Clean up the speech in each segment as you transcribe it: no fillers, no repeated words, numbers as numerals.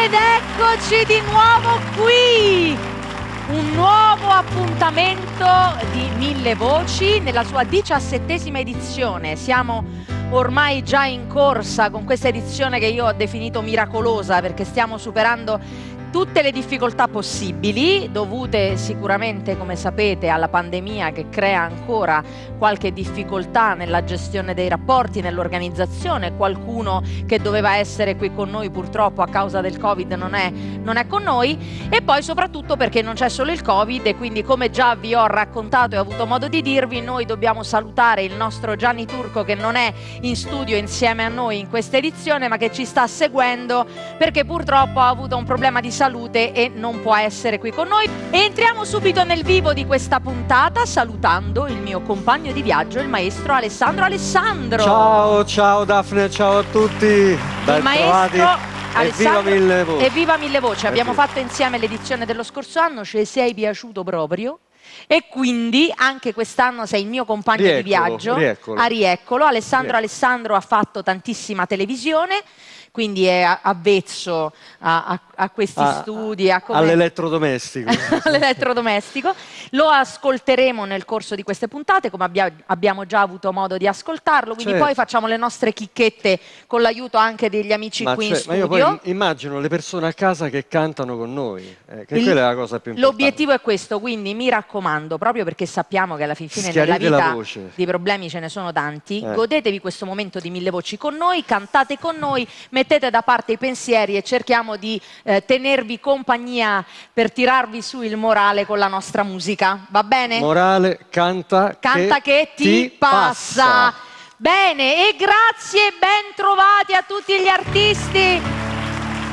Ed eccoci di nuovo qui! Un nuovo appuntamento di Mille Voci nella sua 17ª edizione. Siamo ormai già in corsa con questa edizione che io ho definito miracolosa, perché stiamo superando tutte le difficoltà possibili, dovute sicuramente, come sapete, alla pandemia che crea ancora qualche difficoltà nella gestione dei rapporti, nell'organizzazione. Qualcuno che doveva essere qui con noi purtroppo a causa del Covid non è con noi, e poi soprattutto perché non c'è solo il Covid, e quindi, come già vi ho raccontato e ho avuto modo di dirvi, noi dobbiamo salutare il nostro Gianni Turco, che non è in studio insieme a noi in questa edizione, ma che ci sta seguendo perché purtroppo ha avuto un problema di salute e non può essere qui con noi. E entriamo subito nel vivo di questa puntata salutando il mio compagno di viaggio, il maestro Alessandro. Ciao Daphne, ciao a tutti. Il maestro Alessandro, Evviva Mille Voci. Evviva Mille Voci. Abbiamo fatto insieme l'edizione dello scorso anno, ci sei piaciuto proprio, e quindi anche quest'anno sei il mio compagno di viaggio. Rieccolo. Alessandro ha fatto tantissima televisione, quindi è avvezzo a questi studi, all'elettrodomestico. All'elettrodomestico. Lo ascolteremo nel corso di queste puntate, come abbiamo già avuto modo di ascoltarlo, quindi poi facciamo le nostre chicchette con l'aiuto anche degli amici qui in studio. Ma io poi immagino le persone a casa che cantano con noi, che quella è la cosa più importante. L'obiettivo è questo, quindi mi raccomando, proprio perché sappiamo che alla fine nella vita di problemi ce ne sono tanti, godetevi questo momento di Mille Voci con noi, cantate con noi, mettete da parte i pensieri e cerchiamo di tenervi compagnia per tirarvi su il morale con la nostra musica, va bene? Morale, canta che ti passa. Bene, e grazie e ben trovati a tutti gli artisti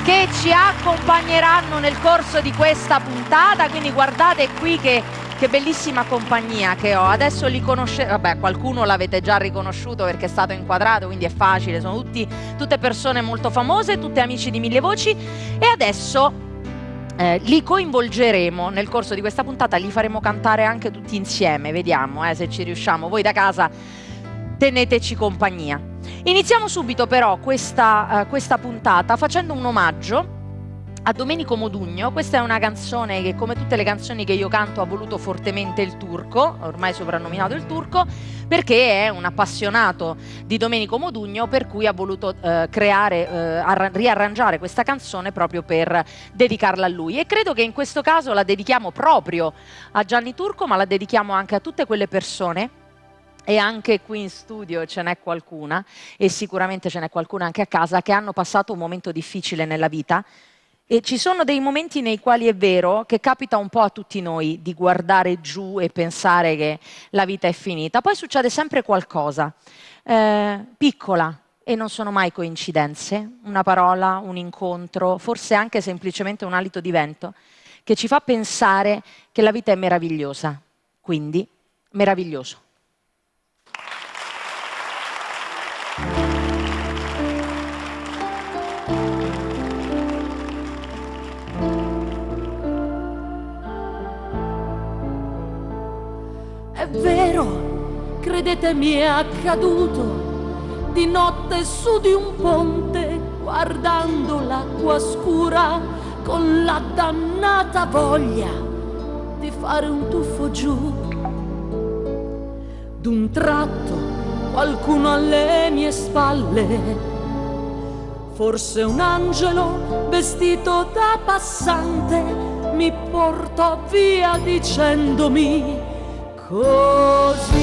che ci accompagneranno nel corso di questa puntata. Quindi guardate qui che bellissima compagnia che ho. Adesso li conoscete, vabbè, qualcuno l'avete già riconosciuto perché è stato inquadrato, quindi è facile, sono tutte persone molto famose, tutte amici di Mille Voci, e adesso li coinvolgeremo nel corso di questa puntata, li faremo cantare anche tutti insieme, vediamo se ci riusciamo. Voi da casa teneteci compagnia. Iniziamo subito però questa puntata facendo un omaggio a Domenico Modugno. Questa è una canzone che, come tutte le canzoni che io canto, ha voluto fortemente il Turco, ormai soprannominato il Turco, perché è un appassionato di Domenico Modugno, per cui ha voluto riarrangiare questa canzone proprio per dedicarla a lui. E credo che in questo caso la dedichiamo proprio a Gianni Turco, ma la dedichiamo anche a tutte quelle persone, e anche qui in studio ce n'è qualcuna, e sicuramente ce n'è qualcuna anche a casa, che hanno passato un momento difficile nella vita. E ci sono dei momenti nei quali è vero che capita un po' a tutti noi di guardare giù e pensare che la vita è finita. Poi succede sempre qualcosa, piccola, e non sono mai coincidenze, una parola, un incontro, forse anche semplicemente un alito di vento, che ci fa pensare che la vita è meravigliosa. Quindi, meraviglioso. È vero, credetemi, è accaduto di notte su di un ponte, guardando l'acqua scura con la dannata voglia di fare un tuffo giù. D'un tratto qualcuno alle mie spalle, forse un angelo vestito da passante, mi portò via dicendomi così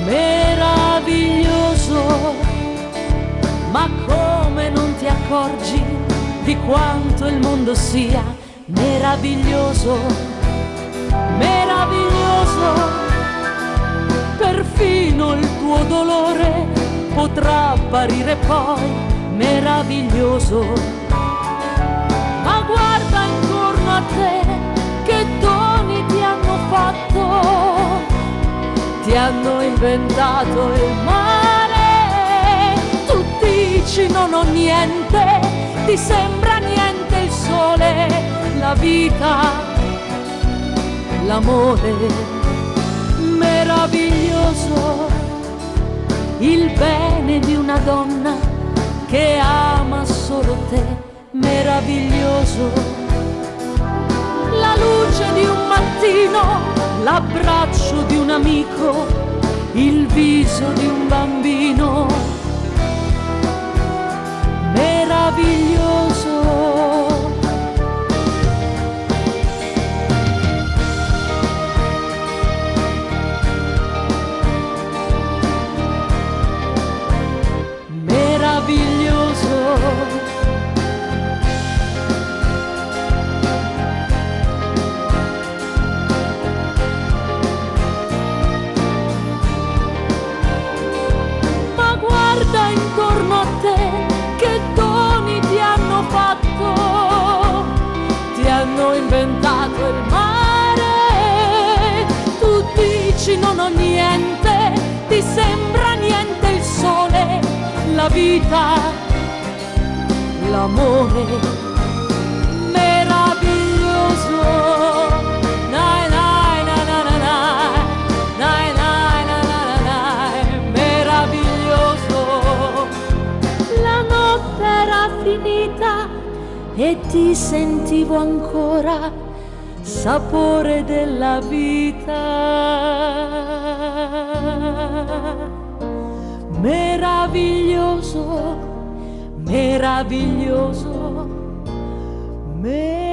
meraviglioso. Ma come non ti accorgi di quanto il mondo sia meraviglioso, meraviglioso? Perfino il tuo dolore potrà apparire poi meraviglioso. Ma guarda intorno a te, che doni ti hanno fatto, ti hanno inventato il mare. Tu dici non ho niente, ti sembra niente il sole, la vita, l'amore, meraviglioso. Il bene di una donna che ama solo te, meraviglioso. La luce di un mattino, l'abbraccio di un amico, il viso di un bambino, meraviglioso. Ma guarda intorno a te, che doni ti hanno fatto, ti hanno inventato il mare. Tu dici non ho niente, ti sembra niente il sole, la vita, l'amore, meraviglioso. Nai, nai, na, na, na, nai. Nai, nai, na, na, na, nai. Meraviglioso. La notte era finita e ti sentivo ancora sapore della vita. Meraviglioso, meraviglioso, meraviglioso.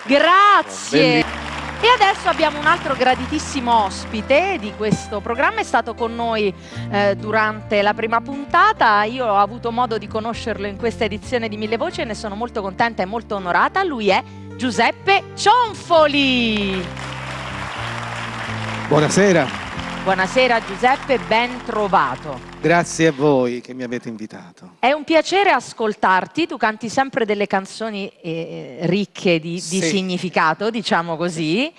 Grazie. E adesso abbiamo un altro graditissimo ospite di questo programma, è stato con noi durante la prima puntata, io ho avuto modo di conoscerlo in questa edizione di Mille Voci e ne sono molto contenta e molto onorata. Lui è Giuseppe Cionfoli. Buonasera. Buonasera Giuseppe, ben trovato. Grazie a voi che mi avete invitato. È un piacere ascoltarti, tu canti sempre delle canzoni ricche di significato, diciamo così.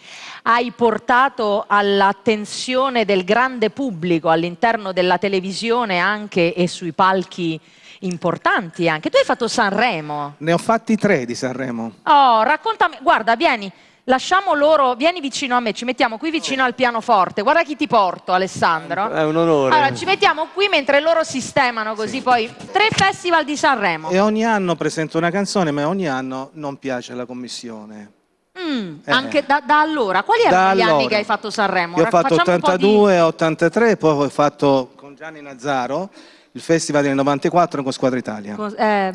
Hai portato all'attenzione del grande pubblico all'interno della televisione anche e sui palchi importanti anche. Tu hai fatto Sanremo. Ne ho fatti 3 di Sanremo. Oh, raccontami, guarda, vieni. Lasciamo loro, vieni vicino a me, ci mettiamo qui vicino al pianoforte. Guarda chi ti porto, Alessandro. È un onore. Allora, ci mettiamo qui mentre loro sistemano così poi. 3 festival di Sanremo. E ogni anno presento una canzone, ma ogni anno non piace alla commissione. Anche da allora. Quali erano gli anni che hai fatto Sanremo? Io ho fatto Facciamo 82, 83, poi ho fatto con Gianni Nazzaro il festival del 94 con Squadra Italia.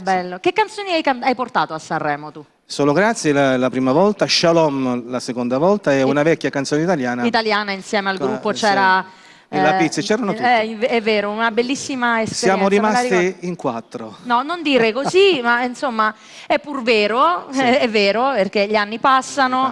Bello. Che canzoni hai portato a Sanremo tu? Solo grazie la prima volta, Shalom la seconda volta e una vecchia canzone italiana. Italiana insieme al gruppo c'era... La pizza, c'erano tutti. È vero, una bellissima esperienza. Siamo rimasti in 4. No, non dire così, ma insomma è pur vero, è vero, perché gli anni passano.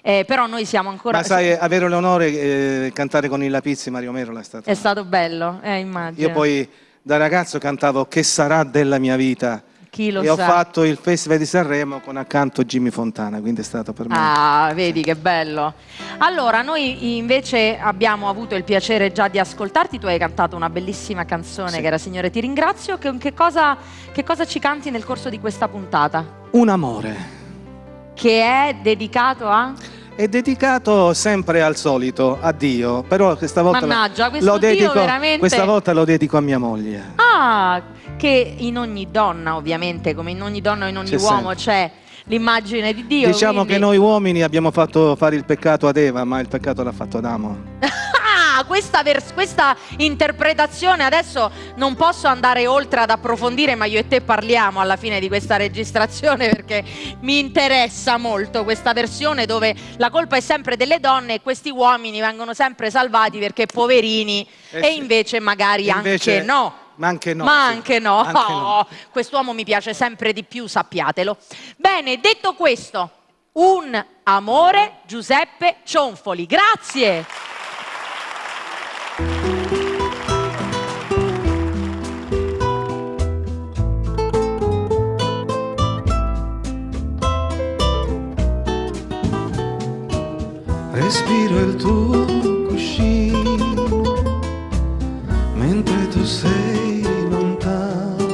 Però noi siamo ancora... Ma sai, avere l'onore di cantare con il Lapizzi, Mario Merola è stato bello, immagino. Io poi da ragazzo cantavo Che sarà della mia vita. Chi lo e sa. Ho fatto il Festival di Sanremo con accanto Jimmy Fontana, quindi è stato per me. Ah, vedi che bello. Allora, noi invece abbiamo avuto il piacere già di ascoltarti, tu hai cantato una bellissima canzone che era Signore ti ringrazio, che cosa ci canti nel corso di questa puntata? Un amore. Che è dedicato a? È dedicato sempre al solito, a Dio, però questa volta Mannaggia, questo Dio veramente... questa volta lo dedico a mia moglie. Ah, che in ogni donna ovviamente, come in ogni donna o in ogni uomo c'è l'immagine di Dio. Diciamo che noi uomini abbiamo fatto fare il peccato ad Eva, ma il peccato l'ha fatto Adamo. Questa interpretazione adesso non posso andare oltre ad approfondire, ma io e te parliamo alla fine di questa registrazione perché mi interessa molto questa versione dove la colpa è sempre delle donne e questi uomini vengono sempre salvati perché poverini e invece magari anche no. Ma anche no. Ma anche no. Anche no. Quest'uomo mi piace sempre di più, sappiatelo. Bene, detto questo, un amore, Giuseppe Cionfoli. Grazie. Respiro il tuo cuscino mentre tu sei lontano.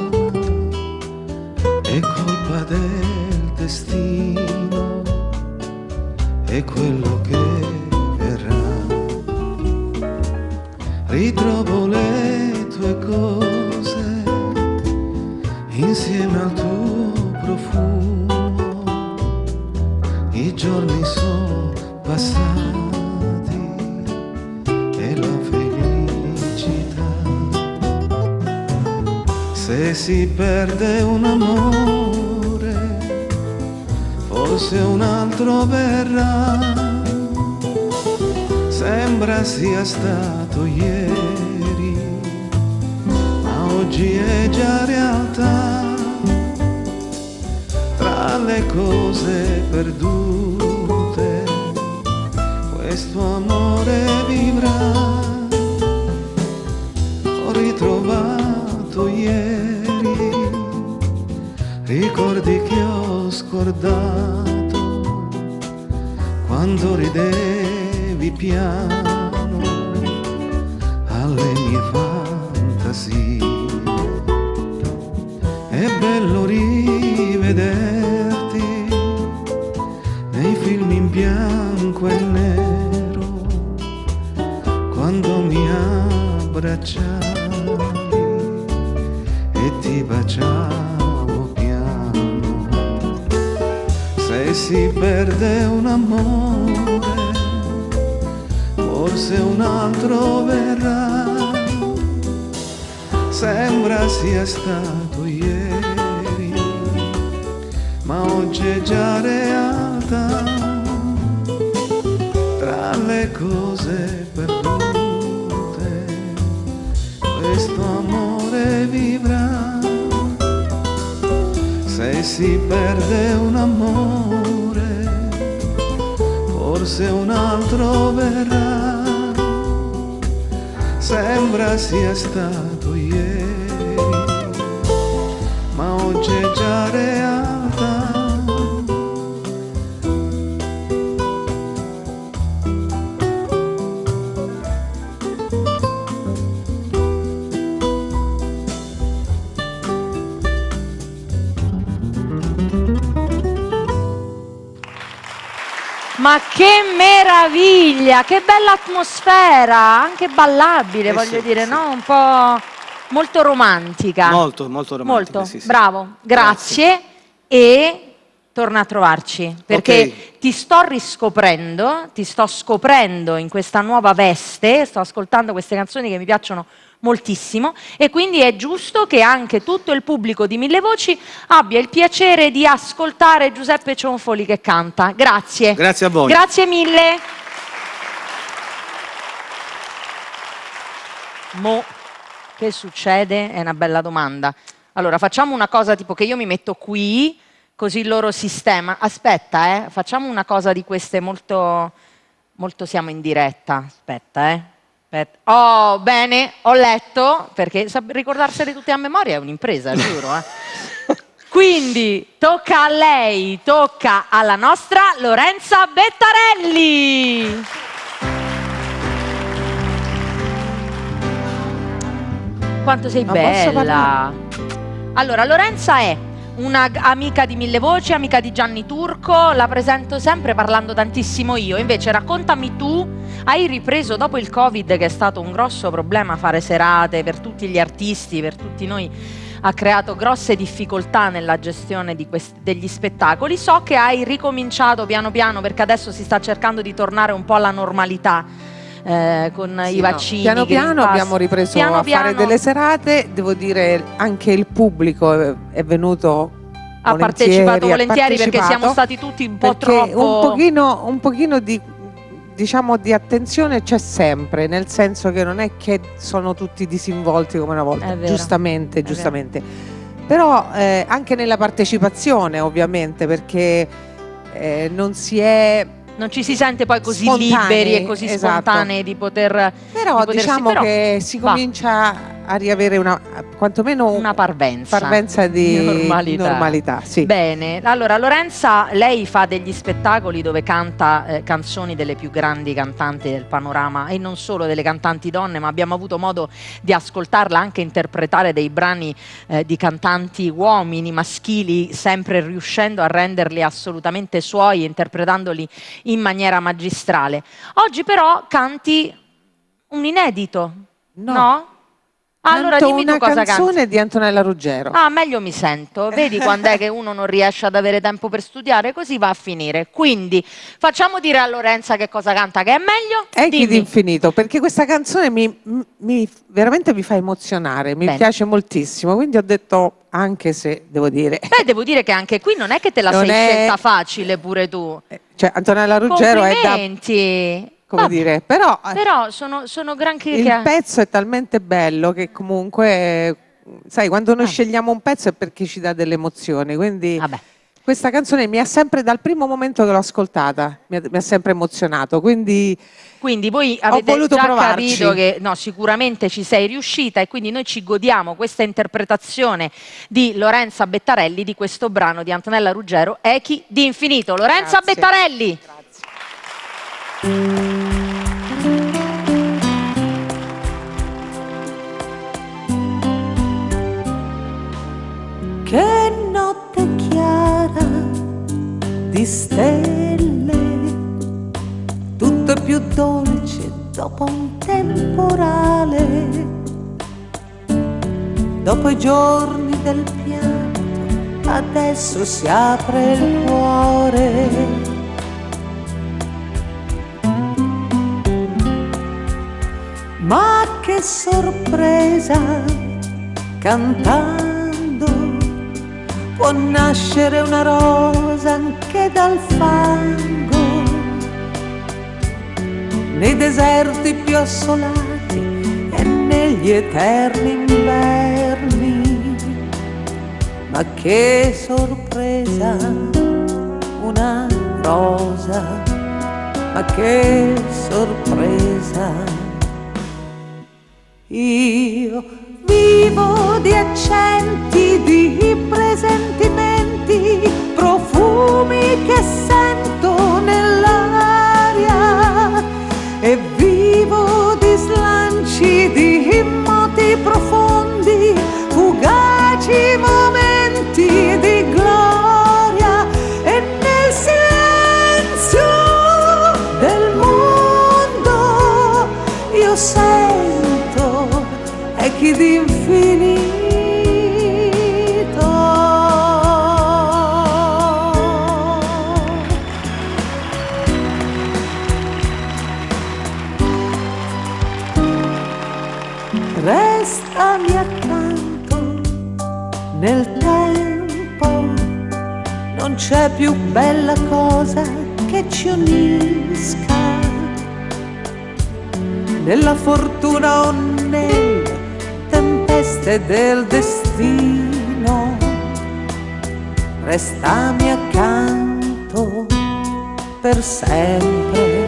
destino è quello che verrà. Ritrovo le tue cose insieme al tuo profumo. I giorni sono passati e la felicità. Se si perde un amore, forse un altro verrà. Sembra sia stato ieri, ma oggi è già realtà. Tra le cose perdute, questo amore vivrà. Ho ritrovato ieri ricordi che ho scordato, quando ridevi piano alle mie fantasie. È bello rivederti nei film in bianco e nero, quando mi abbracciavi e ti baciavo piano. Se si perde un amore, forse un altro verrà. Sembra sia stato ieri, ma oggi è già realtà. Tra le cose perdute, questo amore vivrà. Se si perde un amore, forse un altro verrà. Sembra sia stato ieri, ma oggi è già realtà. Ma che meraviglia, che bella atmosfera, anche ballabile, voglio dire, sì. no? Un po' molto romantica. Molto, molto romantico. Molto, Sì, sì. bravo, grazie. E torna a trovarci, perché Ok. ti sto riscoprendo, ti sto scoprendo in questa nuova veste, sto ascoltando queste canzoni che mi piacciono moltissimo e quindi è giusto che anche tutto il pubblico di Mille Voci abbia il piacere di ascoltare Giuseppe Cionfoli che canta. Grazie. Grazie a voi. Grazie mille. Mo, che succede? È una bella domanda. Allora, facciamo una cosa tipo che io mi metto qui, così loro sistema. Aspetta, facciamo una cosa di queste molto, molto siamo in diretta. Aspetta, Aspetta. Oh, bene, ho letto, perché ricordarsene tutte a memoria è un'impresa, giuro. Quindi tocca a lei, tocca alla nostra Lorenza Bettarelli. Quanto sei bella. Allora, Lorenza è un'amica di Mille Voci, amica di Gianni Turco, la presento sempre parlando tantissimo io. Invece raccontami tu, hai ripreso dopo il Covid, che è stato un grosso problema fare serate per tutti gli artisti, per tutti noi, ha creato grosse difficoltà nella gestione degli spettacoli. So che hai ricominciato piano piano, perché adesso si sta cercando di tornare un po' alla normalità. Con i vaccini. Piano piano abbiamo ripreso a fare delle serate, devo dire anche il pubblico è venuto ha partecipato volentieri perché siamo stati tutti un po' troppo... Un pochino di, diciamo, di attenzione c'è sempre, nel senso che non è che sono tutti disinvolti come una volta, È vero, giustamente. vero. Però anche nella partecipazione ovviamente, perché non ci si sente poi così spontanei, liberi e così esatto. spontanei di poter... Però di potersi, diciamo che si comincia a riavere quantomeno una parvenza di normalità, sì. Bene, allora Lorenza, lei fa degli spettacoli dove canta canzoni delle più grandi cantanti del panorama e non solo delle cantanti donne, ma abbiamo avuto modo di ascoltarla anche interpretare dei brani di cantanti uomini, maschili, sempre riuscendo a renderli assolutamente suoi, interpretandoli in maniera magistrale. Oggi però canti un inedito, no? Allora Canto dimmi tu una cosa canzone canti. di Antonella Ruggero. Ah, meglio mi sento. Vedi quando è che uno non riesce ad avere tempo per studiare? Così va a finire. Quindi facciamo dire a Lorenza che cosa canta, che è meglio. Echi d'infinito, perché questa canzone veramente mi fa emozionare, mi piace moltissimo, quindi ho detto, anche se devo dire... Beh, devo dire che anche qui non è che te la sei scelta facile pure tu. Cioè, Antonella Ruggero è da... Complimenti. Come dire, però sono granché... Il pezzo è talmente bello che comunque, sai, quando noi scegliamo un pezzo è perché ci dà delle emozioni, quindi questa canzone mi ha sempre, dal primo momento che l'ho ascoltata, mi ha sempre emozionato, quindi voi avete voluto già provarci. capito che no, sicuramente ci sei riuscita e quindi noi ci godiamo questa interpretazione di Lorenza Bettarelli di questo brano di Antonella Ruggero, Echi d'infinito. Lorenza Bettarelli! Grazie. Che notte chiara di stelle, tutto è più dolce dopo un temporale, dopo i giorni del pianto, adesso si apre il cuore. Ma che sorpresa, cantando può nascere una rosa anche dal fango, nei deserti più assolati e negli eterni inverni. Ma che sorpresa, una rosa, ma che sorpresa. Io vivo di accenti, di presentimenti, profumi che sento nell'aria, e vivo di slanci, di moti profondi, fugaci momenti di gloria, e nel silenzio del mondo io sento echi d'infinito. Restami accanto nel tempo, non c'è più bella cosa che ci unisca, nella fortuna o nelle tempeste del destino. Restami accanto per sempre,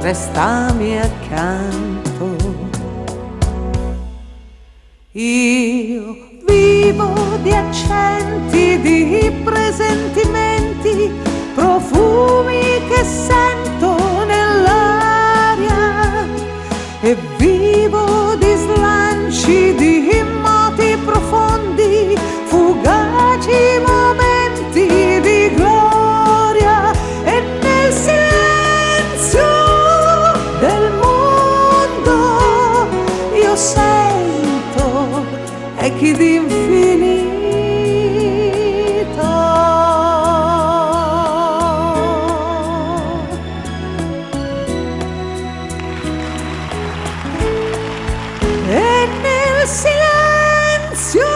restami accanto. Io vivo di accenti, di presentimenti, profumi che sento nell'aria, e vivo di slanci, di moti profondi, fugaci momenti di gloria, e nel silenzio del mondo io sento echi d'infinito. E nel silenzio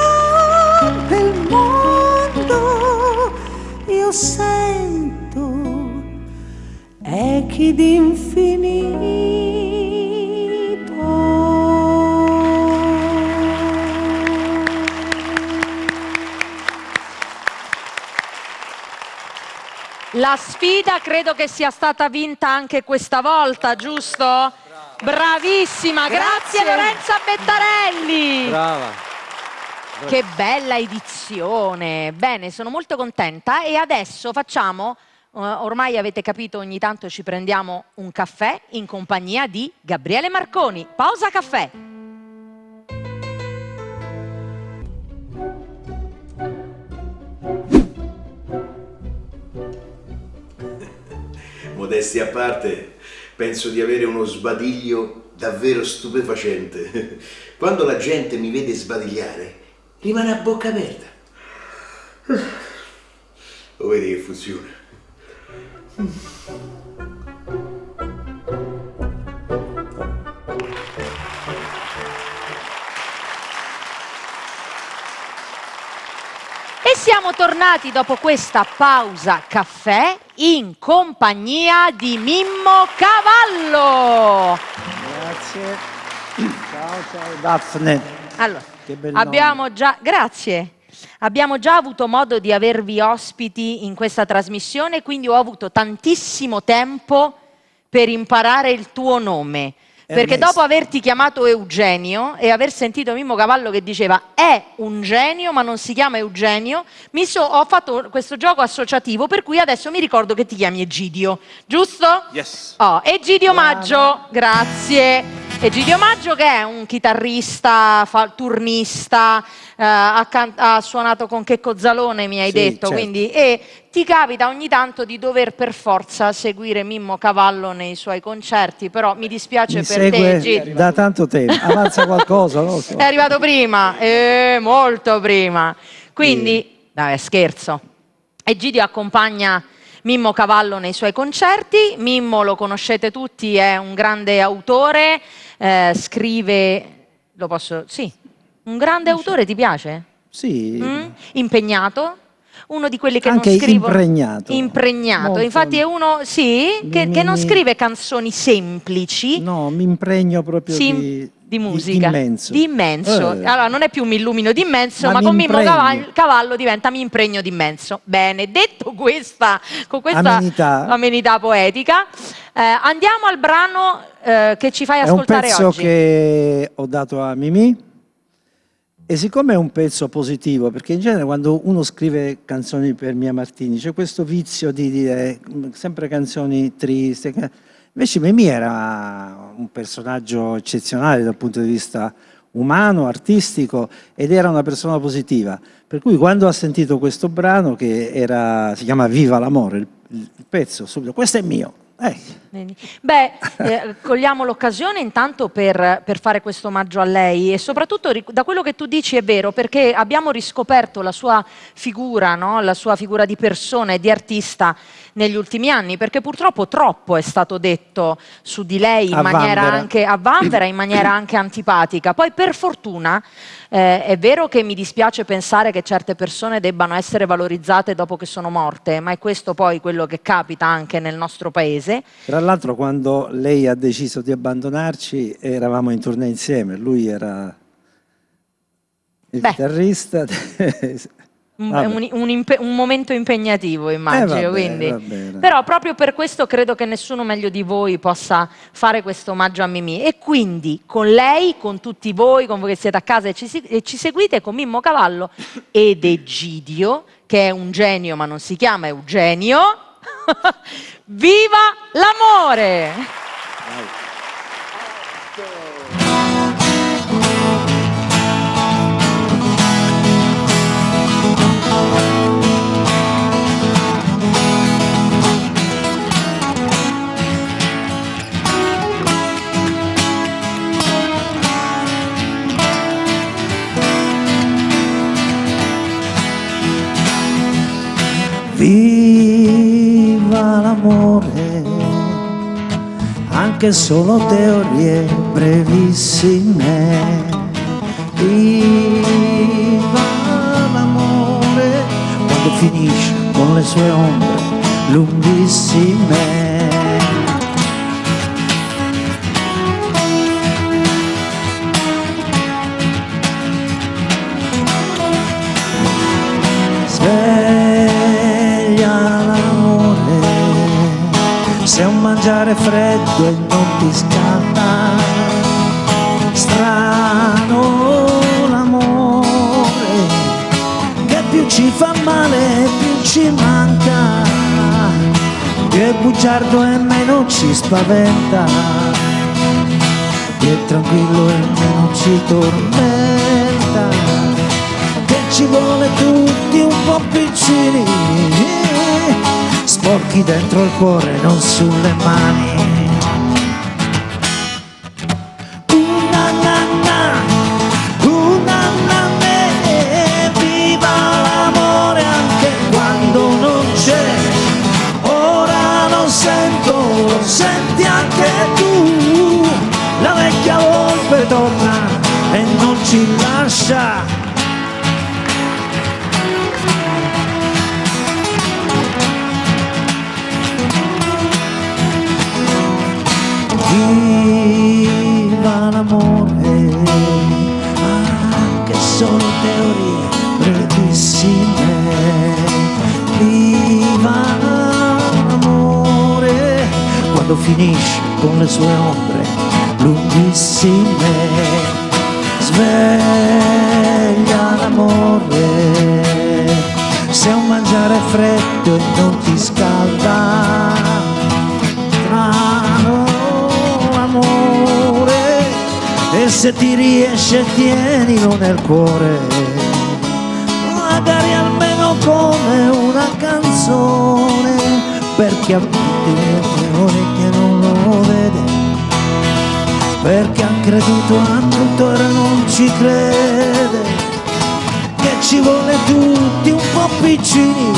del mondo io sento echi d'infinito. La sfida credo che sia stata vinta anche questa volta, giusto? Bravissima, grazie Lorenza Bettarelli. Brava. Che bella edizione. Bene, sono molto contenta e adesso facciamo, ormai avete capito, ogni tanto ci prendiamo un caffè in compagnia di Gabriele Marconi. Pausa caffè. Modestia a parte, penso di avere uno sbadiglio davvero stupefacente. Quando la gente mi vede sbadigliare, rimane a bocca aperta. Lo vedi che funziona? E siamo tornati dopo questa pausa caffè in compagnia di Mimmo Cavallo. Grazie. Ciao Daphne. Allora, Che bel grazie. Abbiamo già avuto modo di avervi ospiti in questa trasmissione, quindi ho avuto tantissimo tempo per imparare il tuo nome. Perché dopo averti chiamato Eugenio e aver sentito Mimmo Cavallo che diceva è un genio ma non si chiama Eugenio, ho fatto questo gioco associativo per cui adesso mi ricordo che ti chiami Egidio, giusto? Yes. Egidio Maggio, grazie. Egidio Maggio che è un chitarrista, turnista, ha suonato con Checco Zalone, mi hai detto, certo. Quindi, e ti capita ogni tanto di dover per forza seguire Mimmo Cavallo nei suoi concerti, però mi dispiace Mi per te, segue Egidio. da tanto tempo, avanza qualcosa, non lo so. È arrivato prima, molto prima. Quindi, dai, scherzo. Egidio accompagna Mimmo Cavallo nei suoi concerti. Mimmo, lo conoscete tutti, è un grande autore, scrive, un grande autore, ti piace? Sì. Impegnato? Uno di quelli che Anche non scrivono... impregnato. Molto. Infatti è uno, che non scrive canzoni semplici. No, mi impregno proprio di musica. Di immenso. Allora, non è più mi illumino di immenso, ma mi con Mimmo impregno. Cavallo diventa mi impregno di immenso. Bene, detto con questa amenità poetica, andiamo al brano che ci fai ascoltare oggi. È un pezzo che ho dato a Mimì. E siccome è un pezzo positivo, perché in genere quando uno scrive canzoni per Mia Martini c'è questo vizio di dire sempre canzoni tristi, invece Mimì era un personaggio eccezionale dal punto di vista umano, artistico, ed era una persona positiva, per cui quando ha sentito questo brano che si chiama Viva l'amore, il pezzo, subito, questo è mio. Cogliamo l'occasione intanto per fare questo omaggio a lei e soprattutto da quello che tu dici è vero, perché abbiamo riscoperto la sua figura, no? La sua figura di persona e di artista negli ultimi anni, perché purtroppo troppo è stato detto su di lei in maniera anche a vanvera, in maniera anche antipatica. Poi per fortuna è vero che mi dispiace pensare che certe persone debbano essere valorizzate dopo che sono morte, ma è questo poi quello che capita anche nel nostro paese. Tra l'altro quando lei ha deciso di abbandonarci eravamo in tournée insieme, lui era il chitarrista. Un momento impegnativo, immagino. Vabbè. Però proprio per questo credo che nessuno meglio di voi possa fare questo omaggio a Mimì. E quindi con lei, con tutti voi, con voi che siete a casa e ci seguite, con Mimmo Cavallo ed Egidio, che è un genio ma non si chiama Eugenio. Viva l'amore! Viva l'amore, anche solo teorie brevissime. Viva l'amore, quando finisce con le sue ombre lunghissime. Se un mangiare freddo e non ti scalda, ci fa male più ci manca, più è bugiardo e meno ci spaventa, più è tranquillo e meno ci tormenta, che ci vuole tutti un po' piccini, sporchi dentro il cuore non sulle mani. Senti anche tu, la vecchia volpe torna e non ci lascia. Viva l'amore, anche solo teorie brevettissime. Viva quando finisce con le sue ombre lunghissime, sveglia l'amore, se un mangiare freddo e non ti scalda, strano amore, e se ti riesce tienilo nel cuore, magari almeno come una canzone, perché a tutte le orecchie non lo vede, perché han creduto a tutto e non ci crede, che ci vuole tutti un po' piccini,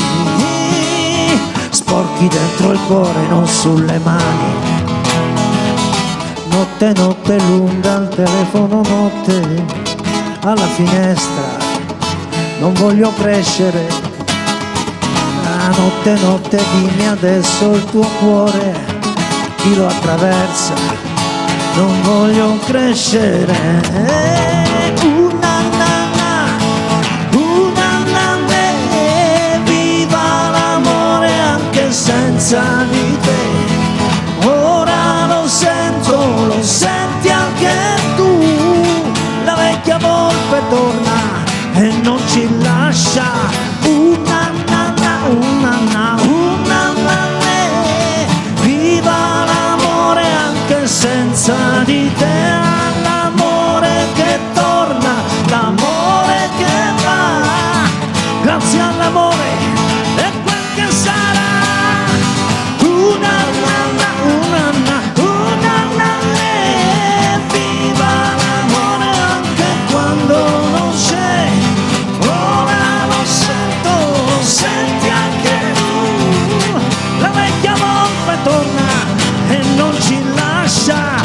sporchi dentro il cuore non sulle mani. Notte, notte lunga al telefono, notte alla finestra, non voglio crescere. Notte, notte, dimmi adesso il tuo cuore, chi lo attraversa, non voglio crescere. Viva l'amore anche senza di te, ora lo sento, lo senti anche tu, la vecchia volpe torna e non ci lascia. Viva l'amore anche senza di te, l'amore che torna, l'amore che va, grazie all'amore è quel che sarà. Viva l'amore anche quando non c'è, ora lo sento, lo senti anche tu, la vecchia volpe torna e non ci lascia.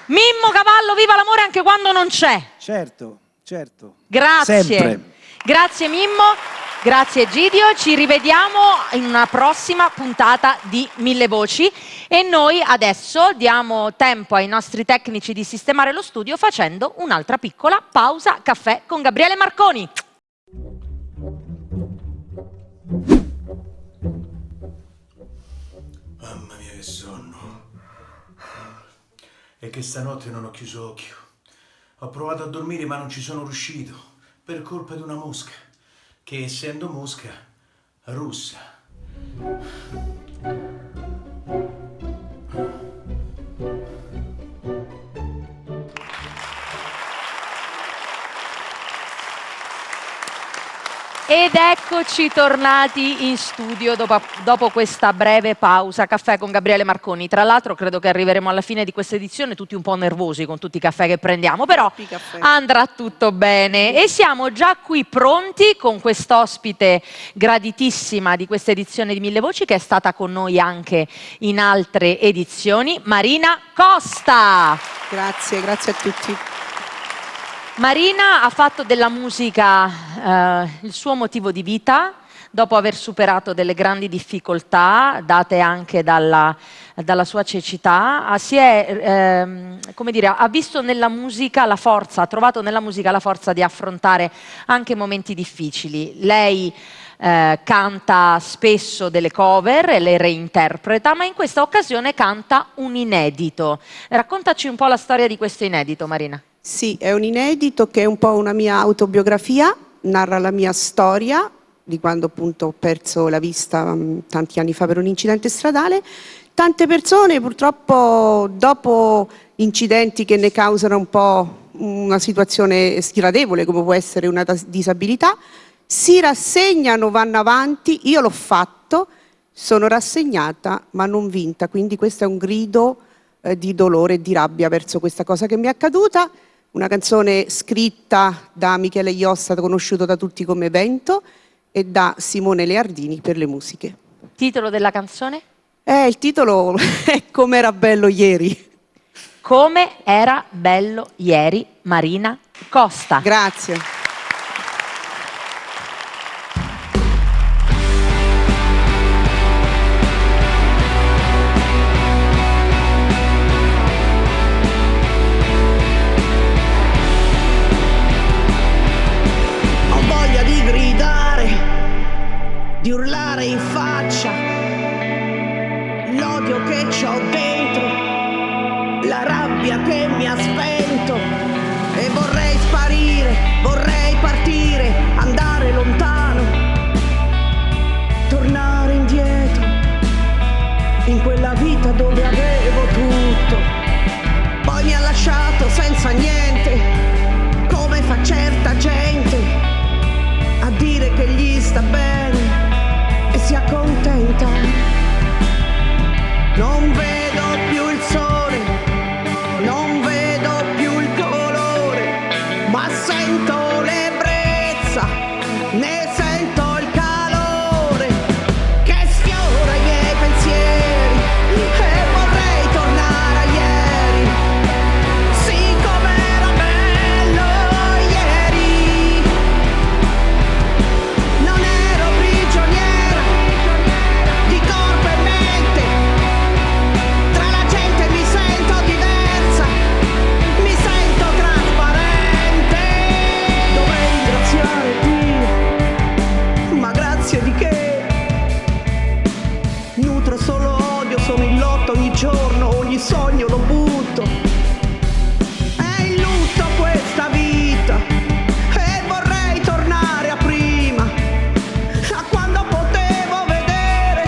Mimmo Cavallo, viva l'amore anche quando non c'è. Certo, certo. Grazie. Sempre. Grazie Mimmo, grazie Egidio, ci rivediamo in una prossima puntata di Mille Voci e noi adesso diamo tempo ai nostri tecnici di sistemare lo studio facendo un'altra piccola pausa caffè con Gabriele Marconi. Mamma mia che sonno. E che stanotte non ho chiuso occhio. Ho provato a dormire ma non ci sono riuscito per colpa di una mosca, che essendo mosca russa. Ed eccoci tornati in studio dopo questa breve pausa caffè con Gabriele Marconi. Tra l'altro credo che arriveremo alla fine di questa edizione tutti un po' nervosi con tutti i caffè che prendiamo, però andrà tutto bene e siamo già qui pronti con quest'ospite graditissima di questa edizione di Mille Voci che è stata con noi anche in altre edizioni, Marina Costa. Grazie, grazie a tutti. Marina ha fatto della musica il suo motivo di vita, dopo aver superato delle grandi difficoltà date anche dalla sua cecità, come dire, ha visto nella musica la forza, ha trovato nella musica la forza di affrontare anche momenti difficili. Lei canta spesso delle cover e le reinterpreta, ma in questa occasione canta un inedito. Raccontaci un po' la storia di questo inedito, Marina. Sì, è un inedito che è un po' una mia autobiografia, narra la mia storia di quando appunto ho perso la vista tanti anni fa per un incidente stradale. Tante persone purtroppo dopo incidenti che ne causano un po' una situazione sgradevole come può essere una disabilità, si rassegnano, vanno avanti. Io l'ho fatto, sono rassegnata ma non vinta, quindi questo è un grido di dolore e di rabbia verso questa cosa che mi è accaduta. Una canzone scritta da Michele Iosta, conosciuto da tutti come Vento, e da Simone Leardini per le musiche. Titolo della canzone? Il titolo è Come era bello ieri. Come era bello ieri, Marina Costa. Grazie. Ho voglia di gridare, di urlare in faccia l'odio che c'ho dentro, la rabbia che mi ha spento, e vorrei sparire, vorrei partire, andare lontano, tornare indietro in quella vita dove avevo tutto. Poi mi ha lasciato senza niente, come fa certa gente a dire che gli sta bene e si accontenta. Non vedo più il sole, non vedo più il colore, ma sento l'ebbrezza, ne sento il calore che sfiora i miei pensieri, e vorrei tornare a ieri, sì com'era bello ieri. Non ero prigioniera di corpo e mente, tra la gente mi sento diversa, mi sento trasparente. Dovrei ringraziare Dio, ma grazie di che? Nutro solo odio, sono in lotta ogni giorno, ogni sogno lo butto. È in lutto questa vita e vorrei tornare a prima, a quando potevo vedere,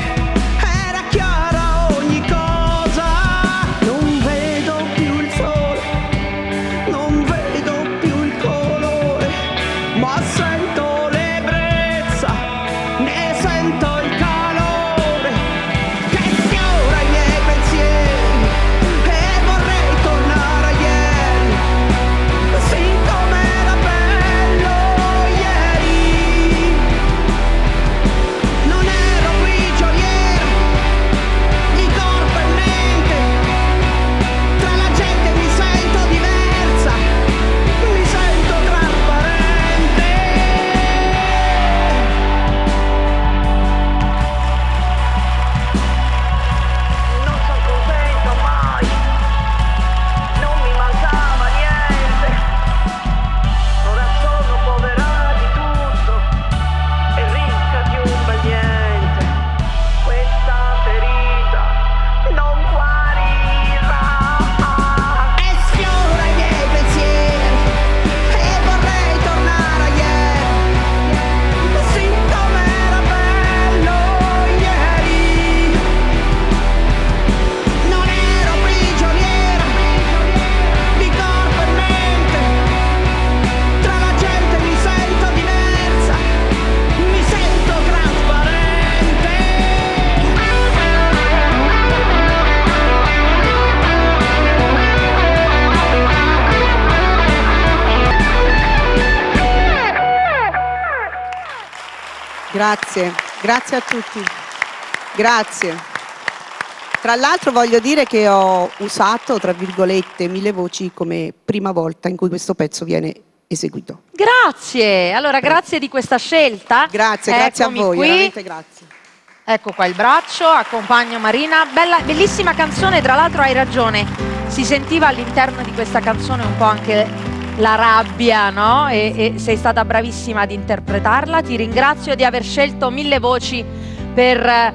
era chiara ogni cosa. Non vedo più il sole, non vedo più il colore, ma sento l'ebbrezza, ne sento il calore che sfiora i miei pensieri, e vorrei tornare a ieri, sì com'era bello ieri. Non ero prigioniera di corpo e mente, tra la gente mi sento diversa, mi sento trasparente. Non sono contenta mai, non mi mancava niente, ora sono povera di tutto e ricca di un bel niente. Questa ferita non guarirà e sfiora i miei pensieri, e vorrei tornare a ieri, sì com'era bello ieri. Non ero prigioniera di corpo e mente, tra la gente mi sento diversa, mi sento trasparente. Grazie, grazie a tutti. Grazie. Tra l'altro voglio dire che ho usato, tra virgolette, Mille Voci come prima volta in cui questo pezzo viene eseguito. Grazie, allora grazie di questa scelta. Grazie, grazie a Eccomi voi, qui. veramente grazie. Ecco qua il braccio, accompagno Marina. Bellissima canzone, tra l'altro hai ragione. Si sentiva all'interno di questa canzone un po' anche la rabbia, no? E sei stata bravissima ad interpretarla. Ti ringrazio di aver scelto Mille Voci per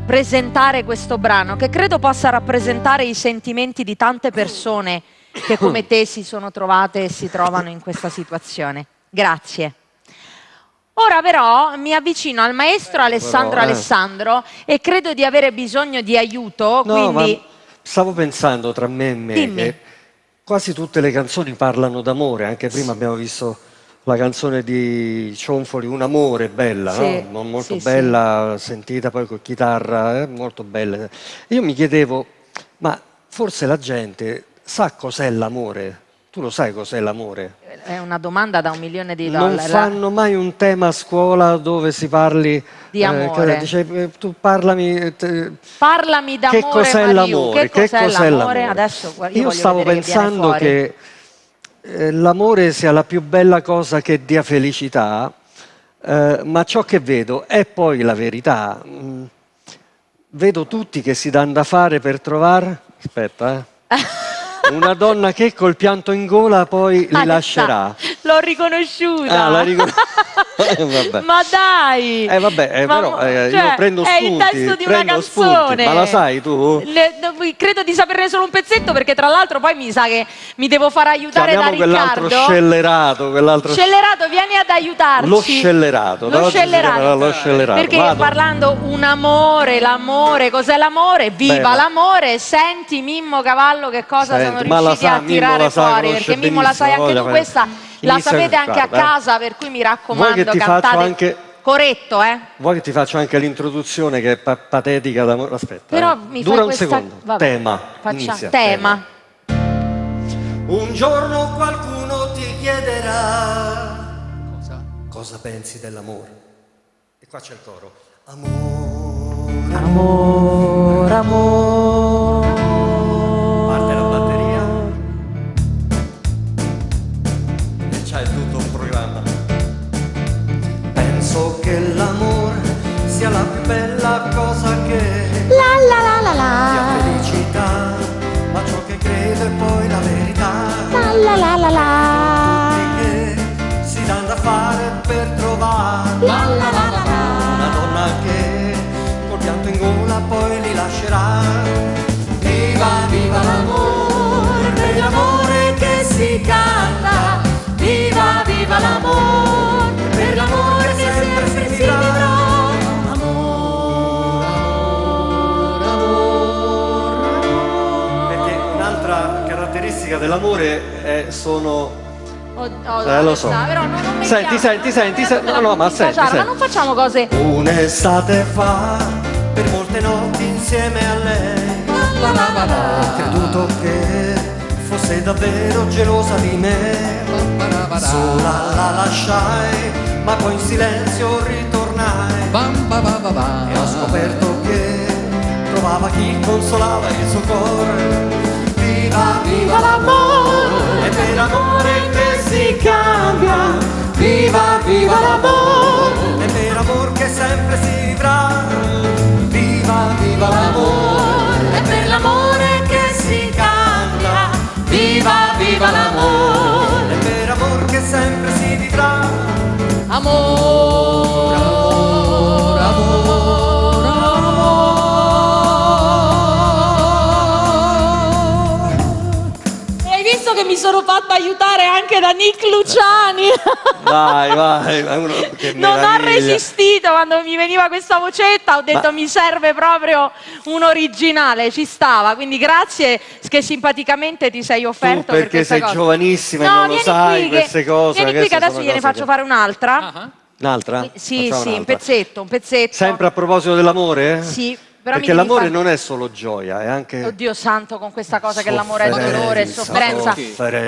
presentare questo brano, che credo possa rappresentare i sentimenti di tante persone che come te si sono trovate e si trovano in questa situazione. Grazie. Ora però mi avvicino al maestro Alessandro e credo di avere bisogno di aiuto, No, quindi... ma stavo pensando tra me e me che quasi tutte le canzoni parlano d'amore, anche prima abbiamo visto la canzone di Cionfoli, Un amore, bella, sì, no? Molto sì, bella, sentita poi con chitarra, molto bella. Io mi chiedevo, ma forse la gente sa cos'è l'amore? Tu lo sai cos'è l'amore? È una domanda da $1 milione. Non fanno mai un tema a scuola dove si parli di amore. Dice, tu parlami Parlami d'amore, che cos'è Mariù. l'amore? Che cos'è l'amore? Adesso io stavo pensando che l'amore sia la più bella cosa che dia felicità, ma ciò che vedo è poi la verità. Vedo tutti che si danno da fare per trovare... Aspetta, una donna che col pianto in gola poi li lascerà. L'ho riconosciuta. La vabbè. Ma dai! Vabbè, però io prendo spunti. È il testo di una canzone. Ma la sai tu? Credo di saperne solo un pezzetto, perché tra l'altro poi mi sa che mi devo far aiutare da Riccardo. Quell'altro scellerato, vieni ad aiutarci. Lo scellerato. Perché vado. parlando un amore, l'amore, cos'è l'amore? Viva l'amore! Senti Mimmo Cavallo che cosa sono riusciti a tirare fuori, perché Mimmo la sai anche tu questa, la sapete anche a casa, per cui mi raccomando, cantate corretto, Vuoi che ti faccio anche l'introduzione che è patetica d'amore? Aspetta, però mi dura fai un secondo. Vabbè. Tema. Facciamo tema. Un giorno qualcuno ti chiederà cosa pensi dell'amore. E qua c'è il coro. Amore, amore. Parte la batteria e c'hai tutto un programma. Penso che l'amore sia la più bella cosa che dia felicità, ma ciò che credo è poi la verità. Tutti che si danno da fare per trovare una donna che col pianto in gola poi li lascerà. Viva, viva l'amore, per l'amore che si canta. Viva, viva l'amore, per l'amore che sempre si vivrà. Amore, amore, amore. Perché un'altra caratteristica dell'amore sono... lo so. Però non Senti. No, ma senti. Ma non facciamo cose... Un'estate fa, per molte notti insieme a lei, ho creduto che fosse davvero gelosa di me. Sola la lasciai, ma poi in silenzio ritornai e ho scoperto che trovava chi consolava il suo cuore. Viva, viva l'amore, è per amore che si cambia. Viva, viva l'amore, è per amor che sempre si vivrà. Viva, viva l'amore, è per l'amore che si cambia. Viva, viva l'amore, è per amor che sempre si vivrà. Amore, amore, amore, amore. Hai visto che mi sono fatta aiutare anche da Nick Luciani? Vai, che non ho meraviglia. resistito quando mi veniva questa vocetta, ho detto mi serve proprio un originale, ci stava, quindi grazie che simpaticamente ti sei offerto. Tu perché sei giovanissima e non lo sai queste cose. Vieni qui che adesso gliene faccio fare un'altra. Un'altra? Sì, un pezzetto. Sempre a proposito dell'amore? Sì. Però perché l'amore non è solo gioia, è anche... Oddio santo, con questa cosa che l'amore è dolore, sofferenza.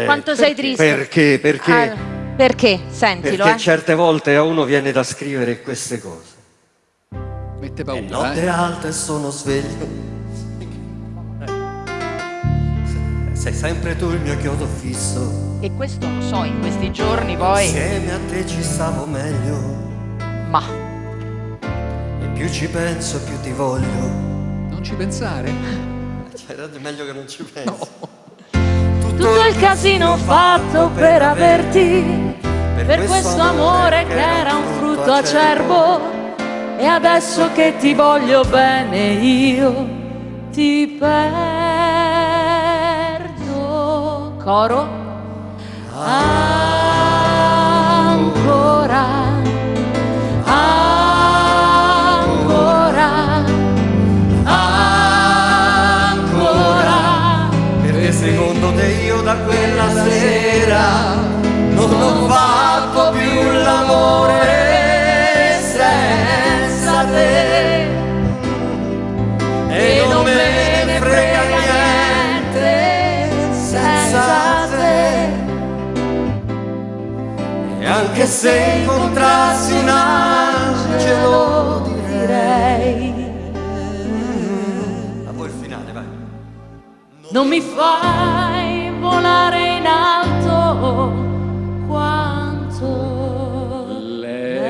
Quanto sei triste. Perché? Perché? Sentilo, Perché certe volte a uno viene da scrivere queste cose. Mette paura, notte alte sono sveglio. Sei sempre tu il mio chiodo fisso. E questo lo so, in questi giorni poi... Insieme a te ci stavo meglio. Ma... E più ci penso, più ti voglio. Non ci pensare. C'era meglio che non ci pensi. No. Tu tutto il casino fatto per averti, per questo amore che era un frutto acerbo, e adesso che ti voglio bene io ti perdo. Coro. Ancora, ancora, ancora, perché secondo te io da quella sera non ho fatto più l'amore senza te, e non me ne frega niente senza te. E anche se incontrassi un angelo direi. A voi il finale, vai. Non mi fai volare in alto quanto lei.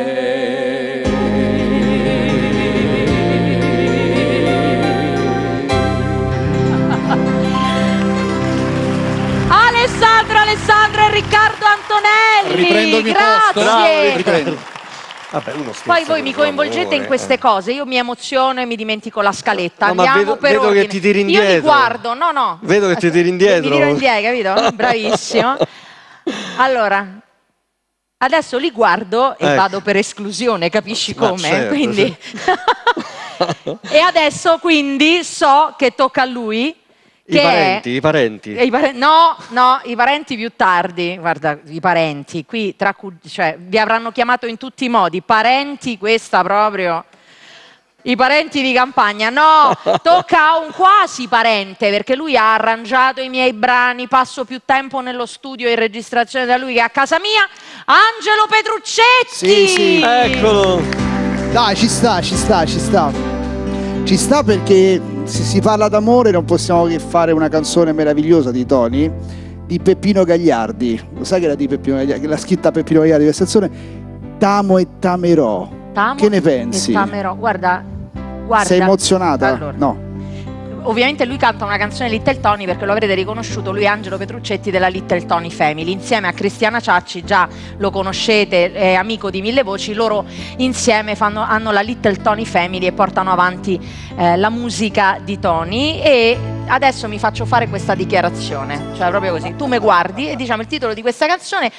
Alessandro e Riccardo Antonelli. Riprendo il mio grazie. posto. Bravo, riprendo. Vabbè, uno Poi voi mi coinvolgete in queste cose, io mi emoziono e mi dimentico la scaletta. No, ma Andiamo per vedo ordine. che ti tiri Io li indietro. guardo, no. Vedo che ti tiri indietro. Mi tiro indietro, capito? Bravissimo. Allora, adesso li guardo e Ecco. vado per esclusione, capisci Ma come? certo, Quindi... E adesso quindi so che tocca a lui. I parenti. No, i parenti più tardi. Guarda, i parenti qui cioè, vi avranno chiamato in tutti i modi. Parenti, questa proprio. I parenti di campagna. No, tocca a un quasi parente, perché lui ha arrangiato i miei brani. Passo più tempo nello studio in registrazione da lui che a casa mia. Angelo Petruccetti. Sì. Eccolo. Dai, ci sta. Ci sta perché se si parla d'amore non possiamo che fare una canzone meravigliosa di Tony, di Peppino Gagliardi. Lo sai che era di Peppino Gagliardi? Che l'ha scritta Peppino Gagliardi questa canzone? T'amo e t'amerò. Che ne pensi? T'amerò. Guarda. Sei emozionata? Allora. No. Ovviamente lui canta una canzone Little Tony, perché lo avrete riconosciuto, lui è Angelo Petruccetti della Little Tony Family, insieme a Cristiana Ciacci, già lo conoscete, è amico di Mille Voci. Loro insieme hanno la Little Tony Family e portano avanti la musica di Tony. E adesso mi faccio fare questa dichiarazione, cioè proprio così, tu mi guardi e diciamo il titolo di questa canzone.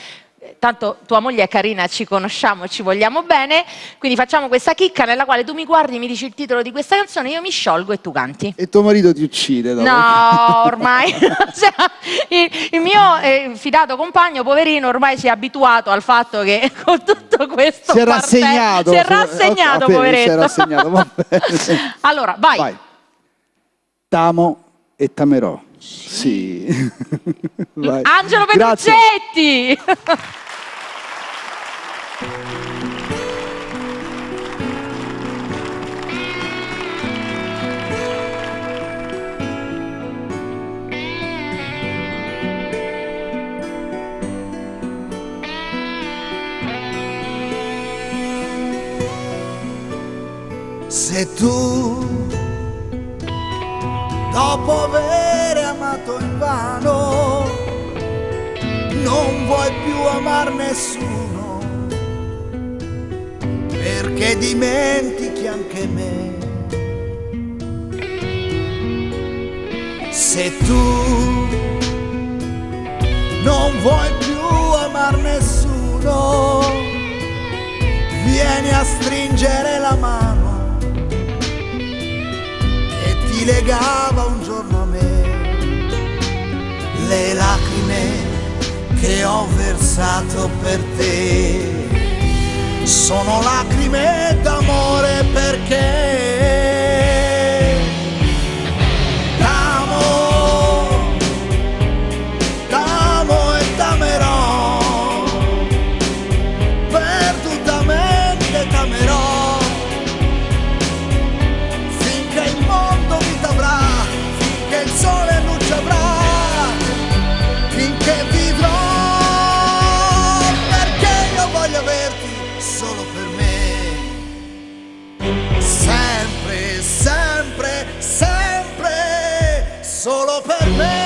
Tanto tua moglie è carina, ci conosciamo, ci vogliamo bene, quindi facciamo questa chicca nella quale tu mi guardi, mi dici il titolo di questa canzone, io mi sciolgo e tu canti. E tuo marito ti uccide dopo. No, ormai cioè, il mio fidato compagno, poverino, ormai si è abituato al fatto che con tutto questo si è rassegnato. Si è rassegnato, poveretto. Si è rassegnato, va bene. Allora, vai. T'amo e t'amerò. Sì. Vai. Angelo Petruccetti. Se tu, dopo aver amato invano, non vuoi più amar nessuno, perché dimentichi anche me. Se tu non vuoi più amar nessuno, vieni a stringere la mano che ti legava un giorno a me. Le lacrime che ho versato per te sono lacrime d'amore, perché t'amo e t'amerò, perdutamente t'amerò, finché il mondo vita avrà, finché il sole luce avrà, finché vivrò, perché io voglio averti solo per me, sempre, sempre, sempre, solo per me.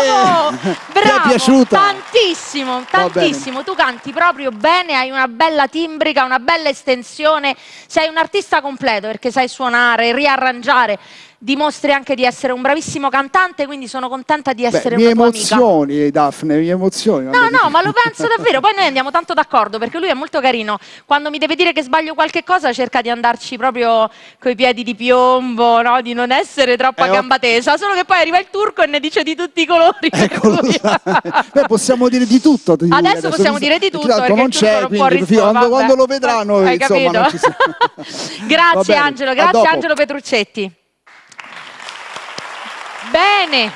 Bravo! Ti è Bravo! piaciuta? Tantissimo, tantissimo. Tu canti proprio bene, hai una bella timbrica, una bella estensione. Sei un artista completo perché sai suonare, riarrangiare. Dimostri anche di essere un bravissimo cantante, quindi sono contenta di essere una tua amica. Mi emozioni, Daphne, mi emozioni. No, ma lo penso davvero. Poi noi andiamo tanto d'accordo perché lui è molto carino. Quando mi deve dire che sbaglio qualche cosa cerca di andarci proprio coi piedi di piombo, no? Di non essere troppo a gamba tesa. Solo che poi arriva il turco e ne dice di tutti i colori. Beh, possiamo dire di tutto. Adesso possiamo dire di tutto perché non il turco c'è, non può quindi rispondere. quando lo vedranno, Hai insomma, capito? non ci siamo. Grazie Angelo, grazie Angelo Petruccetti. Bene,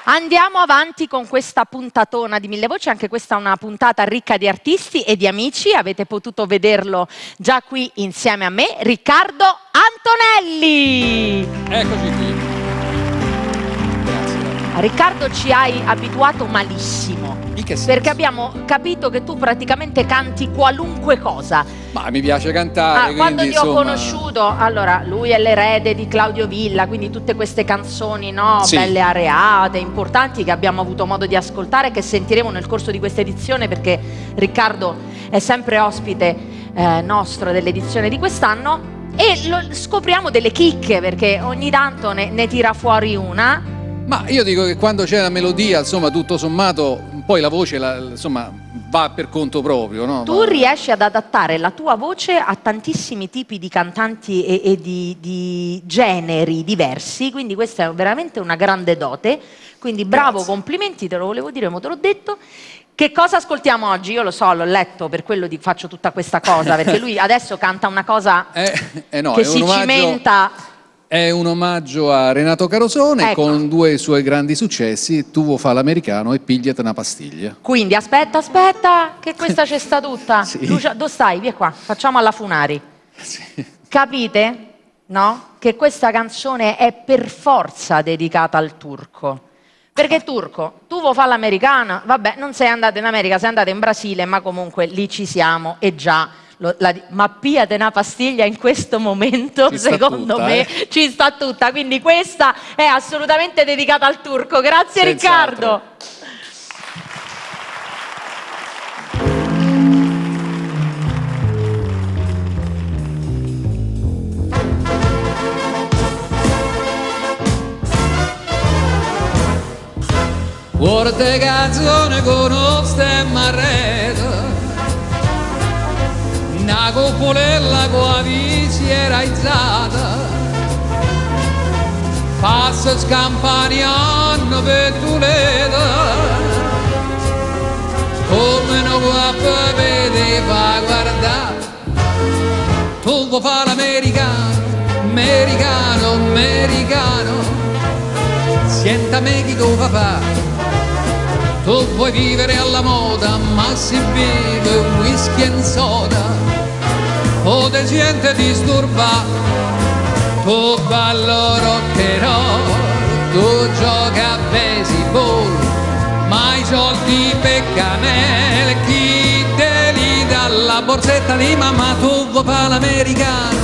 andiamo avanti con questa puntatona di Mille Voci, anche questa è una puntata ricca di artisti e di amici, avete potuto vederlo già qui insieme a me, Riccardo Antonelli. Eccoci qui. Riccardo, ci hai abituato malissimo, perché abbiamo capito che tu praticamente canti qualunque cosa. Ma mi piace cantare. Quando quindi, ti ho insomma... conosciuto, allora lui è l'erede di Claudio Villa, quindi tutte queste canzoni, no, sì, belle areate, importanti, che abbiamo avuto modo di ascoltare, che sentiremo nel corso di questa edizione, perché Riccardo è sempre ospite nostro dell'edizione di quest'anno, e scopriamo delle chicche, perché ogni tanto ne tira fuori una. Ma io dico che quando c'è la melodia, insomma, tutto sommato, poi la voce, insomma, va per conto proprio, no? Tu riesci ad adattare la tua voce a tantissimi tipi di cantanti e di generi diversi, quindi questa è veramente una grande dote, quindi bravo, grazie. Complimenti, te lo volevo dire, ma te l'ho detto. Che cosa ascoltiamo oggi? Io lo so, l'ho letto, per quello faccio tutta questa cosa, perché lui adesso canta una cosa no, che si cimenta... È un omaggio a Renato Carosone, ecco, con due suoi grandi successi, Tu vuoi fa l'americano e Pigliati una pastiglia. Quindi aspetta, che questa c'è sta tutta. Sì. Dove stai? Via qua, facciamo alla Funari. Sì. Capite? No? Che questa canzone è per forza dedicata al turco. Perché turco, tu vuoi fa l'americana? Vabbè, non sei andato in America, sei andato in Brasile, ma comunque lì ci siamo e già... ma pigliate una pastiglia in questo momento, secondo me ci sta tutta, quindi questa è assolutamente dedicata al turco. Grazie Riccardo. Guarda canzone con lo stemma a rete, una cupolella con la visiera aizzata, passa scampaniano per Toledo, come non guappa vede fa guardare, tu vuoi fare l'americano, americano, americano, senta me chi tu fa fare. Tu vuoi vivere alla moda, ma si beve whisky e soda, o te gente disturba, tu ballo rock'n'roll, tu gioca a baseball, ma i soldi per camel, chi te li dà la borsetta di mamma, tu vuoi fare l'americano,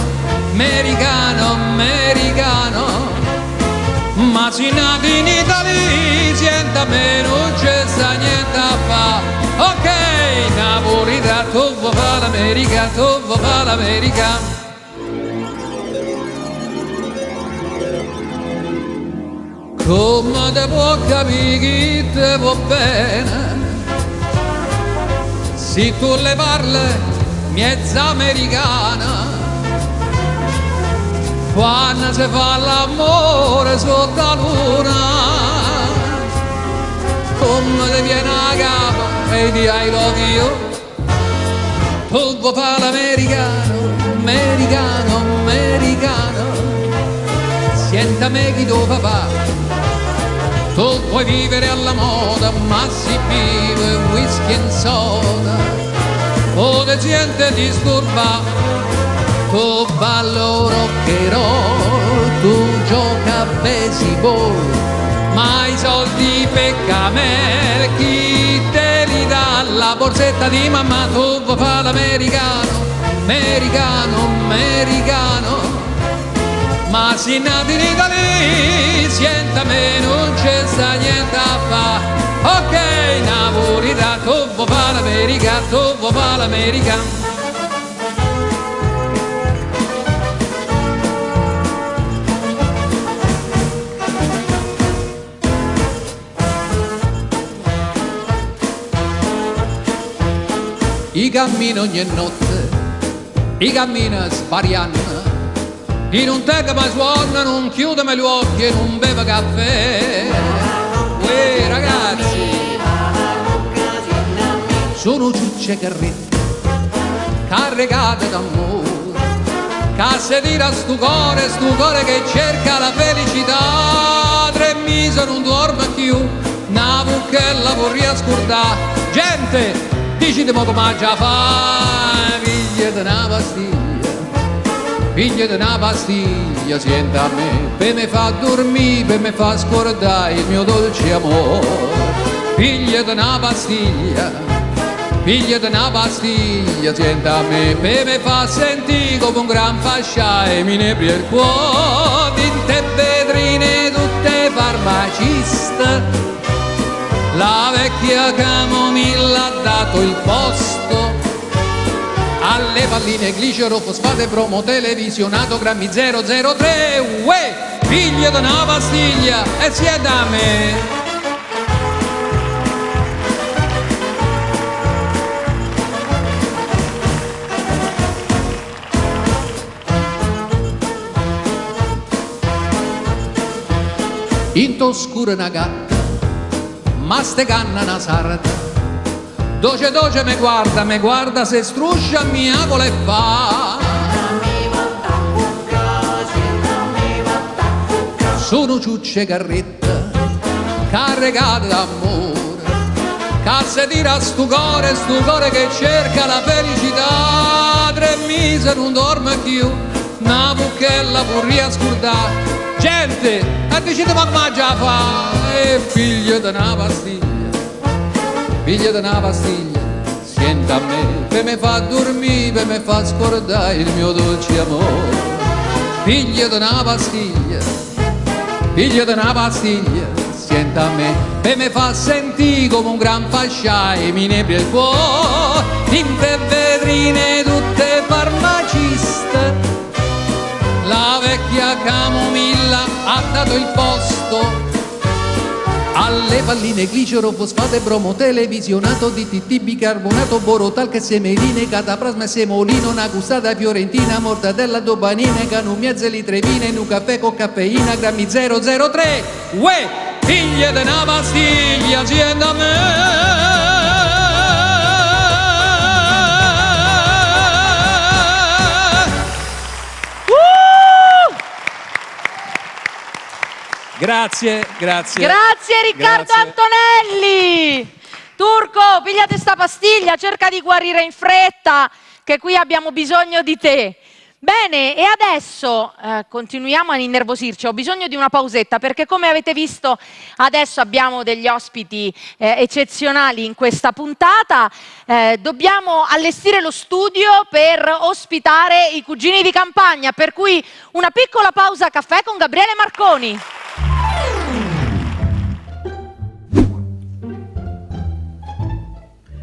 americano, americano. Ma si nato in Italia, senta me non c'è sta niente a fa. Ok, Napolità, tu vuoi fa l'America, tu vuoi fa l'America. Come te può capire chi te va bene, se tu le parli mezza americana, quando si fa l'amore sotto la luna, come ti viene a capo e ti I love you, tu vuoi fare l'americano, americano, americano, senta me chi tuo papà, tu vuoi vivere alla moda, ma si vive whisky e soda, o te gente disturba. Tu ballo rock'n'roll, tu gioca a baseball, ma i soldi per camel, chi te li dà la borsetta di mamma, tu vuoi fa l'americano, americano, americano, ma ma si nati in Italia, sienta me non c'è sta niente a fa. Ok, napolità, tu vuoi fare l'America, tu vuoi fare l'America. I cammino ogni notte, i cammino spariano, chi non tega mai suona, non chiude mai gli occhi e non beve caffè. Uè ragazzi, sono ciucce carrette, caricate d'amore, che se tira stu cuore che cerca la felicità. 3 mesi non dorme più, una buchella vorrei scordare. Gente, dici di mo come già fa, figlia di una pastiglia, figlia di una pastiglia, senta a me, per me fa dormire, per me fa scordare il mio dolce amore. Figlia di una pastiglia, figlia di una pastiglia, senta a me, per me fa sentire come un gran fascia e mi nebri il cuore. Tinte vetrine tutte farmaciste, la vecchia camomilla ha dato il posto alle palline glicero, fosfate, bromo, televisionato, grammi 003. Uè, figlia di una pastiglia e siete a me. In toscura una gatta, ma ste canna una sarda, doce me guarda se struscia mia cola e fa. Sono ciucce carretta, caricate d'amore, che se tira stu cuore che cerca la felicità. 3 mesi non dorme più, una buchella vorrei scordare. Gente, e dicete ma già fa, figlia di una pastiglia, figlia di una pastiglia, sienta a me, per me fa dormire, per me fa scordare il mio dolce amore. Figlia di una pastiglia, figlia di una pastiglia, sienta a me, per me fa sentire come un gran fascia e mi nebri il cuore. Tinte vetrine tutte farmaciste, la vecchia camomilla ha dato il posto alle palline glicero, fosfate, bromo, televisionato, DTT, bicarbonato, borotal, che semerine, cataplasma e semolino, una gustata fiorentina, mortadella, dobanine, canumezze, litrevine, in un caffè con caffeina, grammi 003. Uè, figlia di una pastiglia, sienta a me. Grazie. Grazie Riccardo Antonelli. Turco, pigliate sta pastiglia, cerca di guarire in fretta, che qui abbiamo bisogno di te. Bene, e adesso continuiamo a innervosirci. Ho bisogno di una pausetta perché, come avete visto, adesso abbiamo degli ospiti eccezionali in questa puntata. Dobbiamo allestire lo studio per ospitare i cugini di campagna, per cui una piccola pausa caffè con Gabriele Marconi.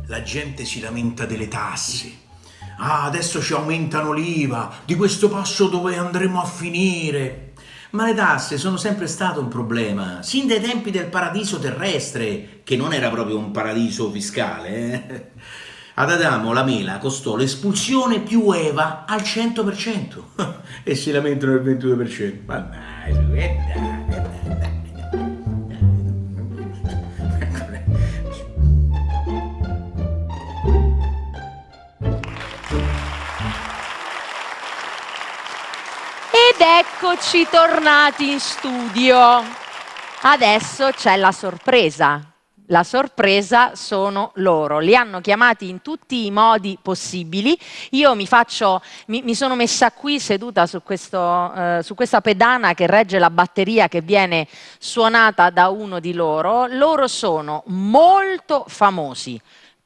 La gente si lamenta delle tasse. Ah, adesso ci aumentano l'IVA, di questo passo dove andremo a finire? Ma le tasse sono sempre stato un problema, sin dai tempi del paradiso terrestre, che non era proprio un paradiso fiscale. Ad Adamo la mela costò l'espulsione più EVA al 100% e si lamentano del 22%. Ma dai, Ed eccoci tornati in studio. Adesso c'è la sorpresa. La sorpresa sono loro. Li hanno chiamati in tutti i modi possibili. Io mi sono messa qui seduta su questa pedana che regge la batteria che viene suonata da uno di loro. Loro sono molto famosi,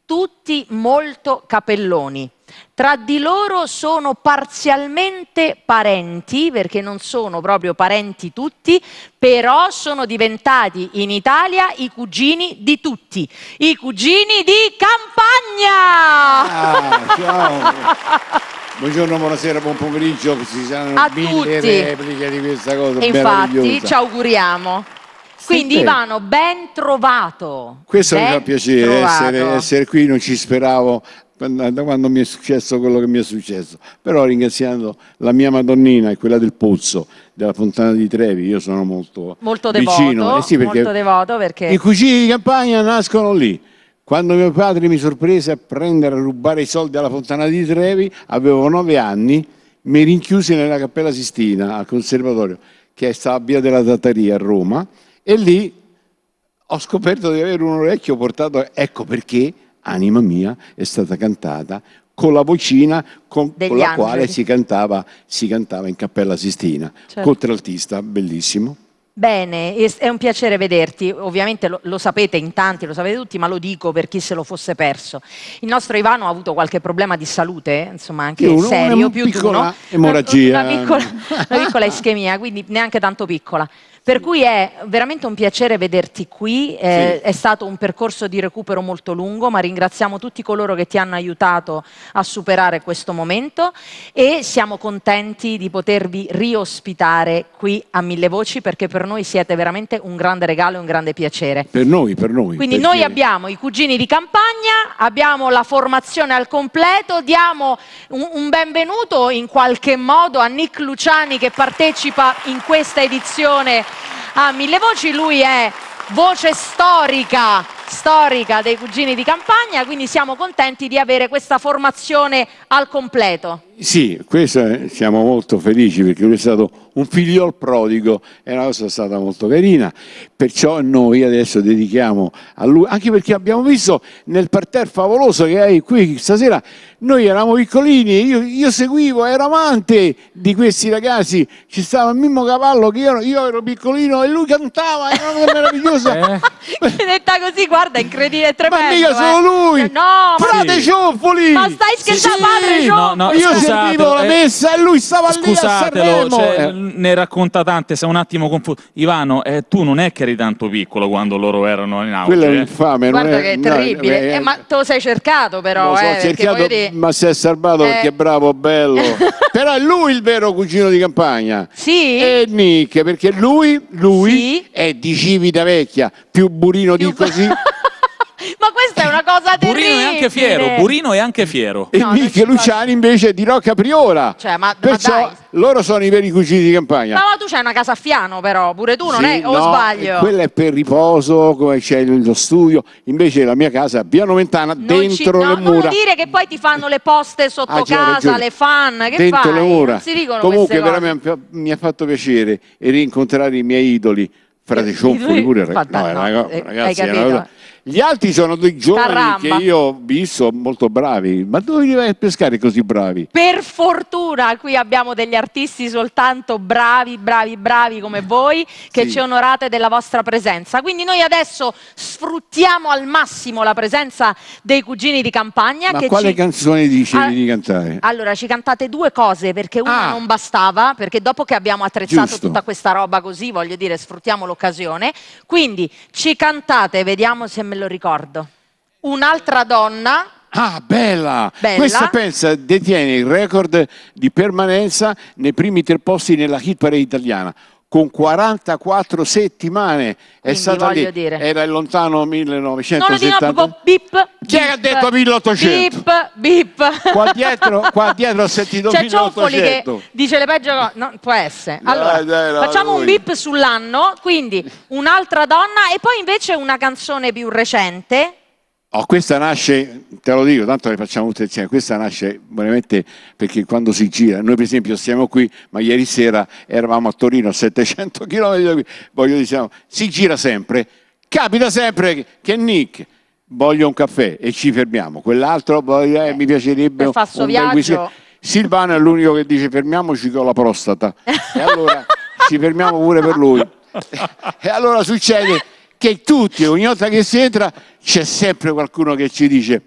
tutti molto capelloni. Tra di loro sono parzialmente parenti, perché non sono proprio parenti tutti, però sono diventati in Italia i cugini di tutti, i cugini di Campagna! Ciao! Buongiorno, buonasera, buon pomeriggio, ci saranno A 1000 tutti. repliche di questa cosa E infatti meravigliosa. ci auguriamo. Quindi bene. Ivano, ben trovato. Questo mi Ben fa piacere, trovato. essere qui, non ci speravo da quando mi è successo quello che mi è successo, però ringraziando la mia Madonnina e quella del Pozzo, della Fontana di Trevi, io sono molto vicino. Devoto, Sì, perché molto devoto perché... i cugini di Campagna nascono lì. Quando mio padre mi sorprese a rubare i soldi alla Fontana di Trevi, avevo 9 anni, mi rinchiusi nella Cappella Sistina al Conservatorio, che sta a Via della Tattaria a Roma, e lì ho scoperto di avere un orecchio portato, ecco perché Anima mia è stata cantata con la vocina con la quale si cantava in Cappella Sistina, Certo. contraltista, bellissimo. Bene, è un piacere vederti, ovviamente lo sapete in tanti, lo sapete tutti, ma lo dico per chi se lo fosse perso. Il nostro Ivano ha avuto qualche problema di salute, insomma anche serio, più di uno, emorragia. una piccola ischemia, quindi neanche tanto piccola. Per cui è veramente un piacere vederti qui, è stato un percorso di recupero molto lungo, ma ringraziamo tutti coloro che ti hanno aiutato a superare questo momento e siamo contenti di potervi riospitare qui a Mille Voci, perché per noi siete veramente un grande regalo e un grande piacere. Per noi. Quindi noi abbiamo i cugini di Campagna, abbiamo la formazione al completo, diamo un benvenuto in qualche modo a Nick Luciani che partecipa in questa edizione a Mille Voci. Lui è voce storica dei cugini di Campagna, quindi siamo contenti di avere questa formazione al completo. Sì, questo siamo molto felici perché lui è stato un figliol prodigo, è una cosa stata molto carina, perciò noi adesso dedichiamo a lui, anche perché abbiamo visto nel parterre favoloso che hai qui stasera, noi eravamo piccolini, io seguivo, ero amante di questi ragazzi, ci stava Mimmo Cavallo che io ero piccolino e lui cantava, era una cosa meravigliosa. Detta così, guarda, incredibile, è tremendo. Ma mica solo lui! No, Frate Ciuffoli! Ma stai scherzando, padre Ciuffoli? Io sentivo la messa e lui stava lì a Scusatelo, Sanremo. ne racconta tante, sei un attimo confuso. Ivano, tu non è che eri tanto piccolo quando loro erano in auge. Quello è un infame. Guarda che è terribile. Ma te lo sei cercato però, lo so, perché cercato, voglio dire... ma si è salvato perché è bravo, bello. Però è lui il vero cugino di Campagna. Sì? E Nick, perché lui è di Civitavecchia, più burino di così. Ma questa è una cosa terribile. Burino è anche fiero. E Nick Luciani invece è di Rocca Priora. Cioè, ma perciò dai. loro sono i veri cugini di Campagna. Ma tu c'hai una casa a Fiano però, pure tu non Sì, è? O no, sbaglio? Quella è per riposo, come c'è lo studio. Invece la mia casa è a Via Nomentana, dentro le Non mura. dire che poi ti fanno le poste sotto c'è casa, ragione. le fan, che Dentro fai? le mura. Non si dicono Comunque queste cose. veramente mi ha fatto piacere rincontrare i miei idoli, Frate Ciuffoli pure. Hai Ragazzi, è una capito? cosa- Gli altri sono dei giovani Caramba. che io ho visto molto bravi. Ma dove li vai a pescare così bravi? Per fortuna qui abbiamo degli artisti soltanto bravi come voi che ci onorate della vostra presenza. Quindi noi adesso sfruttiamo al massimo la presenza dei cugini di Campagna. Ma che quale canzone dicevi Ah, di cantare? Allora, ci cantate due cose perché una non bastava, perché dopo che abbiamo attrezzato Giusto. tutta questa roba così, voglio dire, sfruttiamo l'occasione. Quindi ci cantate, vediamo se me lo ricordo. Un'altra donna. Ah, bella! Bella. Questa pensa detiene il record di permanenza nei primi 3 posti nella hit parade italiana. Con 44 settimane è Quindi, stata lì. voglio dire. Era il lontano Non lo dico 1970. proprio bip. Chi è che ha detto 1800? Bip. Qua dietro ho sentito C'è Ciuffoli che 1800. dice le peggio cose. No, può essere. Allora, dai, no, facciamo un lui. bip sull'anno, quindi un'altra donna e poi invece una canzone più recente. Oh, questa nasce, te lo dico, tanto le facciamo tutte insieme, questa nasce veramente perché quando si gira, noi per esempio stiamo qui, ma ieri sera eravamo a Torino a 700 km da qui, voglio dire, si gira sempre, capita sempre che Nick voglio un caffè e ci fermiamo, quell'altro mi piacerebbe per far sto un bel whisky. viaggio. Silvano è l'unico che dice fermiamoci con la prostata e allora ci fermiamo pure per lui e allora succede che tutti, ogni volta che si entra c'è sempre qualcuno che ci dice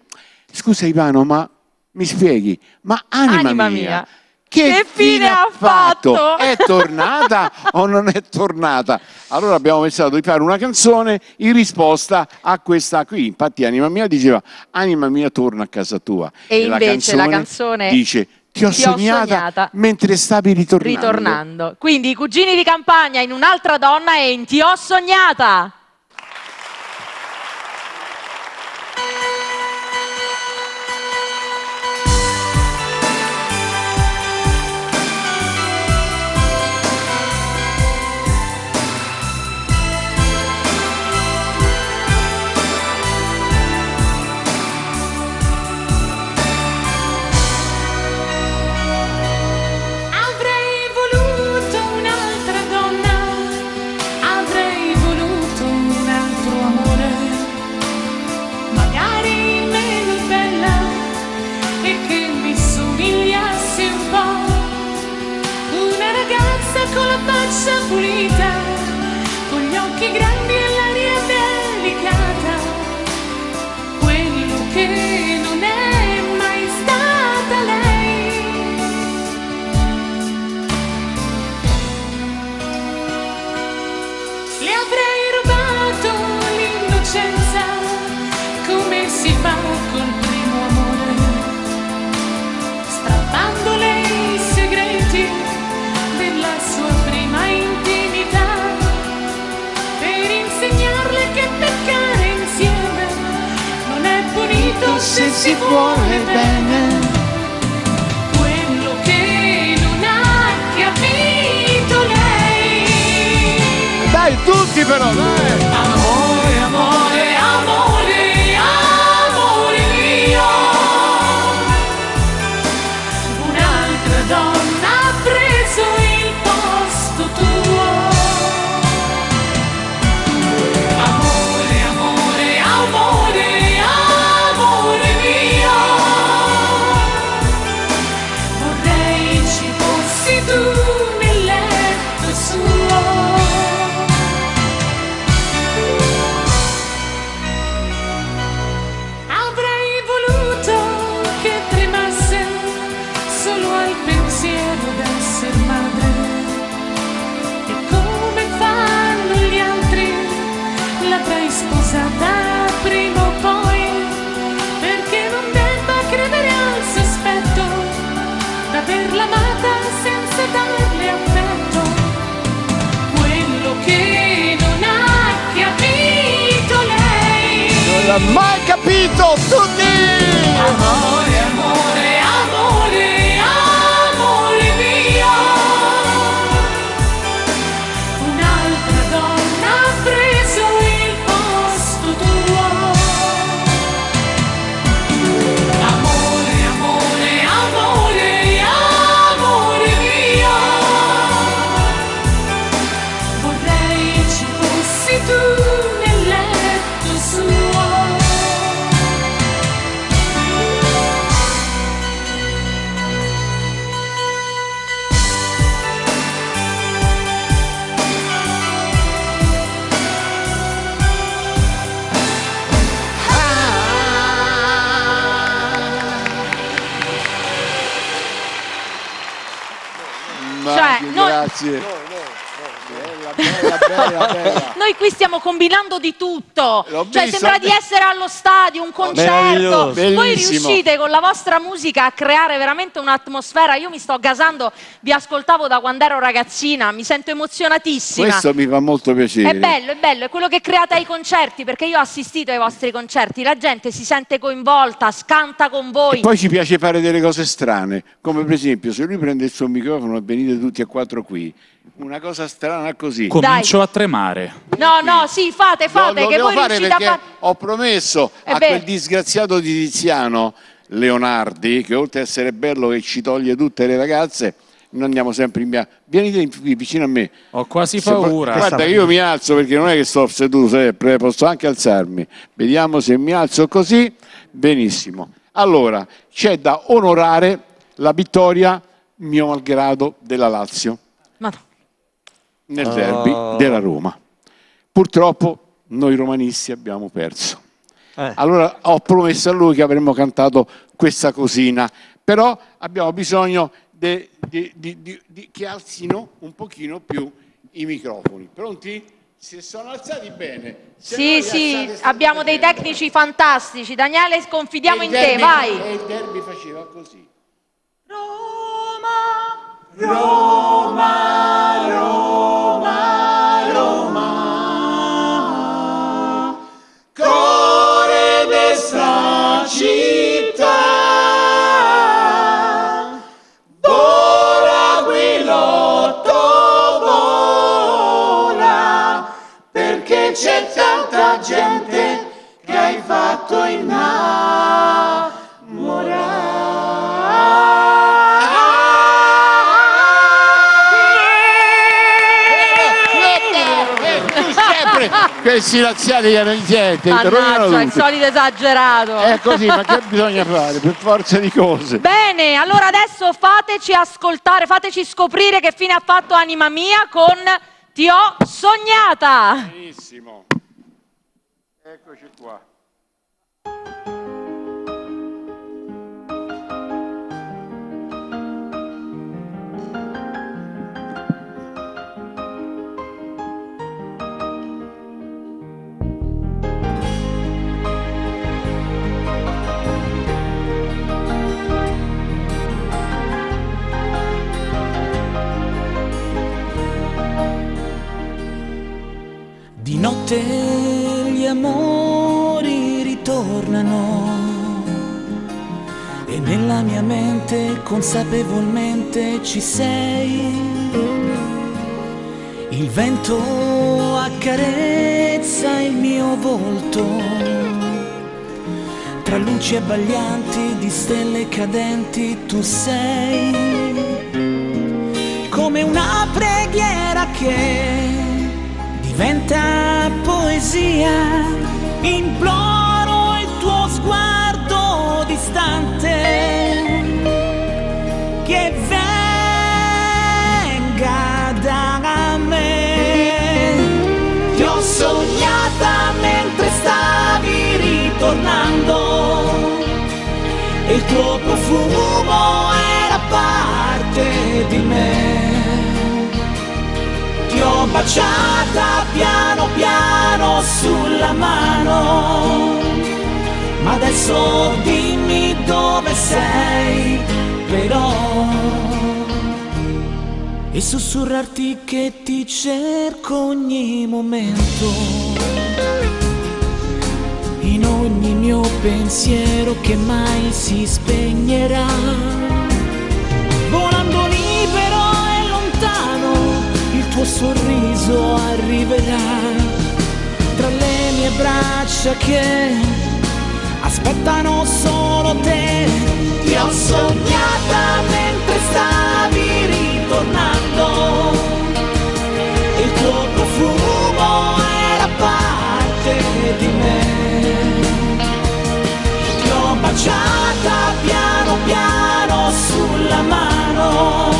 Scusa Ivano, ma mi spieghi, ma anima mia, che fine ha fatto? È tornata o non è tornata? Allora abbiamo pensato di fare una canzone in risposta a questa qui. Infatti Anima mia diceva anima mia torna a casa tua. E invece la canzone dice ti ho sognata mentre stavi ritornando. Quindi i Cugini di Campagna in Un'altra donna e in Ti ho sognata. Pulita, con gli occhi grandi e l'aria delicata, quello che non è mai stata lei. Le avrei rubato l'innocenza, come si fa col primo amore, strappandole i segreti della sua prima intimità, per insegnarle che peccare insieme non è punito se si vuole bene. Quello che non ha capito lei. Dai, tutti però, dai! Amore, amore, amore, amore mio, un'altra donna ha preso il posto tuo. Amore, amore, amore, amore mio, vorrei ci fossi tu nel letto suo. Avrei voluto che tremasse solo al pensiero d'esser madre, e come fanno gli altri l'avrei sposata prima o poi, perché non debba credere al sospetto d'averla amata senza darle affetto. Quello che non ha capito lei. Non l'ha mai capito, tutti! Amore, amore, amore, amore mio, un'altra donna ha preso il posto tuo. Amore, amore, amore, amore mio, vorrei ci fossi tu nel letto suo. Cioè, noi- Grazie. Noi qui stiamo combinando di tutto, L'ho cioè visto. sembra di essere allo stadio, un concerto. Meraviglioso. Voi Bellissimo. riuscite con la vostra musica a creare veramente un'atmosfera. Io mi sto gasando, vi ascoltavo da quando ero ragazzina, mi sento emozionatissima. Questo mi fa molto piacere. È bello, è quello che create ai concerti, perché io ho assistito ai vostri concerti, la gente si sente coinvolta, scanta con voi. Poi ci piace fare delle cose strane, come per esempio se lui prende il suo microfono e venite tutti e quattro qui, una cosa strana così. Comincio a tremare. No, sì, fate, Lo che devo voi fare riuscite a perché fare. ho promesso È a vero. quel disgraziato di Tiziano Leonardi, che oltre ad essere bello che ci toglie tutte le ragazze, noi andiamo sempre in via. Venite qui vicino a me. Ho quasi Se- paura. Guarda che io mi alzo perché non è che sto seduto sempre, posso anche alzarmi. Vediamo se mi alzo così. Benissimo. Allora, c'è da onorare la vittoria, mio malgrado, della Lazio nel derby della Roma. Purtroppo noi romanisti abbiamo perso. Allora ho promesso a lui che avremmo cantato questa cosina, però abbiamo bisogno che alzino un pochino più i microfoni. Pronti? Se sono alzati bene. Sì, abbiamo dei tecnici fantastici. Daniele, confidiamo in te, vai. E il derby faceva così. Roma, Roma, Roma, cuore desta città, vola Guilotto, vola, perché c'è tanta gente che hai fatto innamorare. Questi laziali che non niente, Mannaggia, il solito esagerato. È così, ma che bisogna fare? Per forza di cose. Bene, allora adesso fateci ascoltare, fateci scoprire che fine ha fatto Anima Mia con Ti ho sognata. Benissimo. Eccoci qua. Di notte gli amori ritornano e nella mia mente consapevolmente ci sei. Il vento accarezza il mio volto, tra luci abbaglianti di stelle cadenti tu sei. Come una preghiera che diventa poesia, imploro il tuo sguardo distante che venga da me. Ti ho sognata mentre stavi ritornando e il tuo profumo era parte di me. Ti ho baciata piano piano sulla mano, ma adesso dimmi dove sei però, e sussurrarti che ti cerco ogni momento, in ogni mio pensiero che mai si spegnerà, volando libero e lontano il tuo sorriso arriverà, tra le mie braccia che aspettano solo te. Ti ho sognata mentre stavi ritornando, il tuo profumo era parte di me. Ti ho baciata piano piano sulla mano,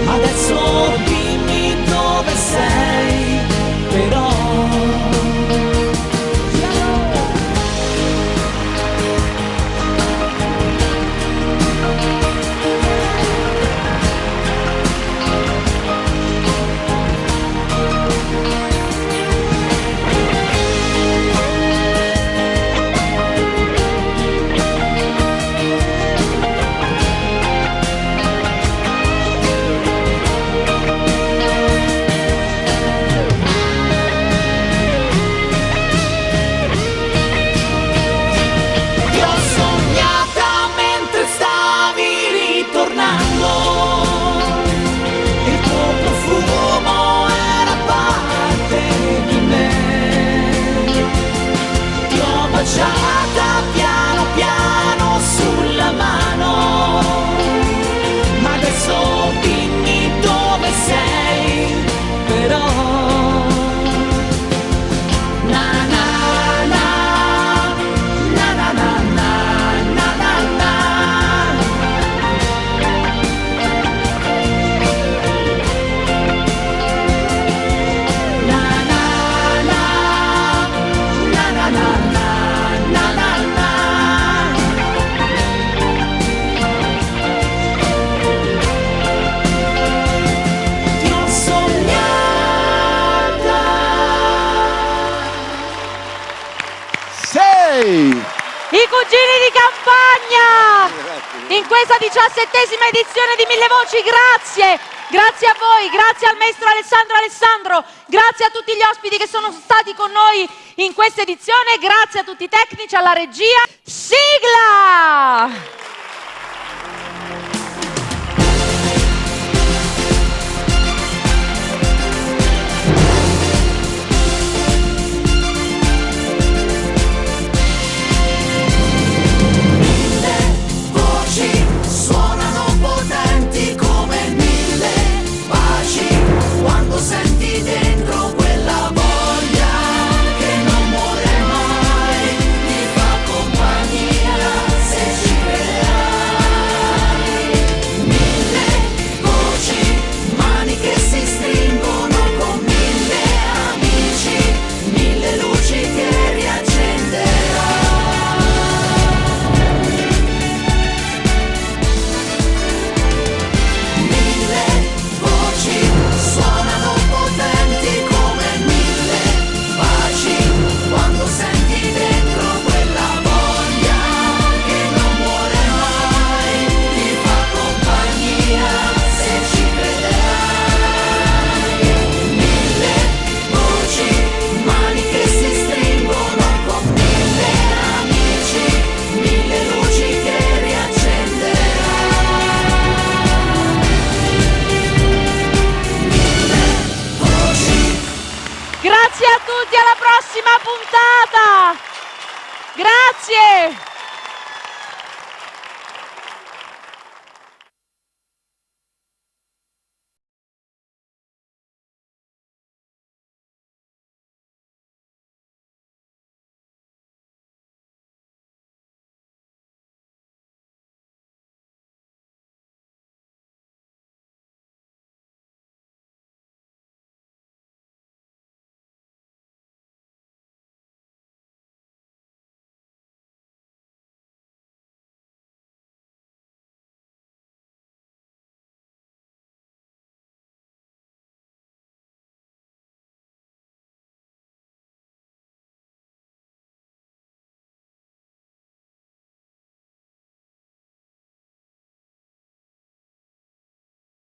ma adesso dimmi dove sei però. cugini di campagna in questa 17ª edizione di Mille Voci. Grazie a voi, grazie al maestro Alessandro, grazie a tutti gli ospiti che sono stati con noi in questa edizione, grazie a tutti i tecnici, alla regia. Sigla! Suonano potenti come mille baci quando senti dentro quella voglia che non muore mai, ti fa compagnia se ci vedrai. Mille voci, mani che si stringono con mille amici, mille luci che riaccenderai. Suonano potenti come mille baci quando senti dentro quella voglia che non muore mai, ti fa compagnia se ci crederai. Mille voci, mani che si stringono con mille amici, mille luci che riaccenderai. Grazie a tutti, alla prossima puntata! Grazie!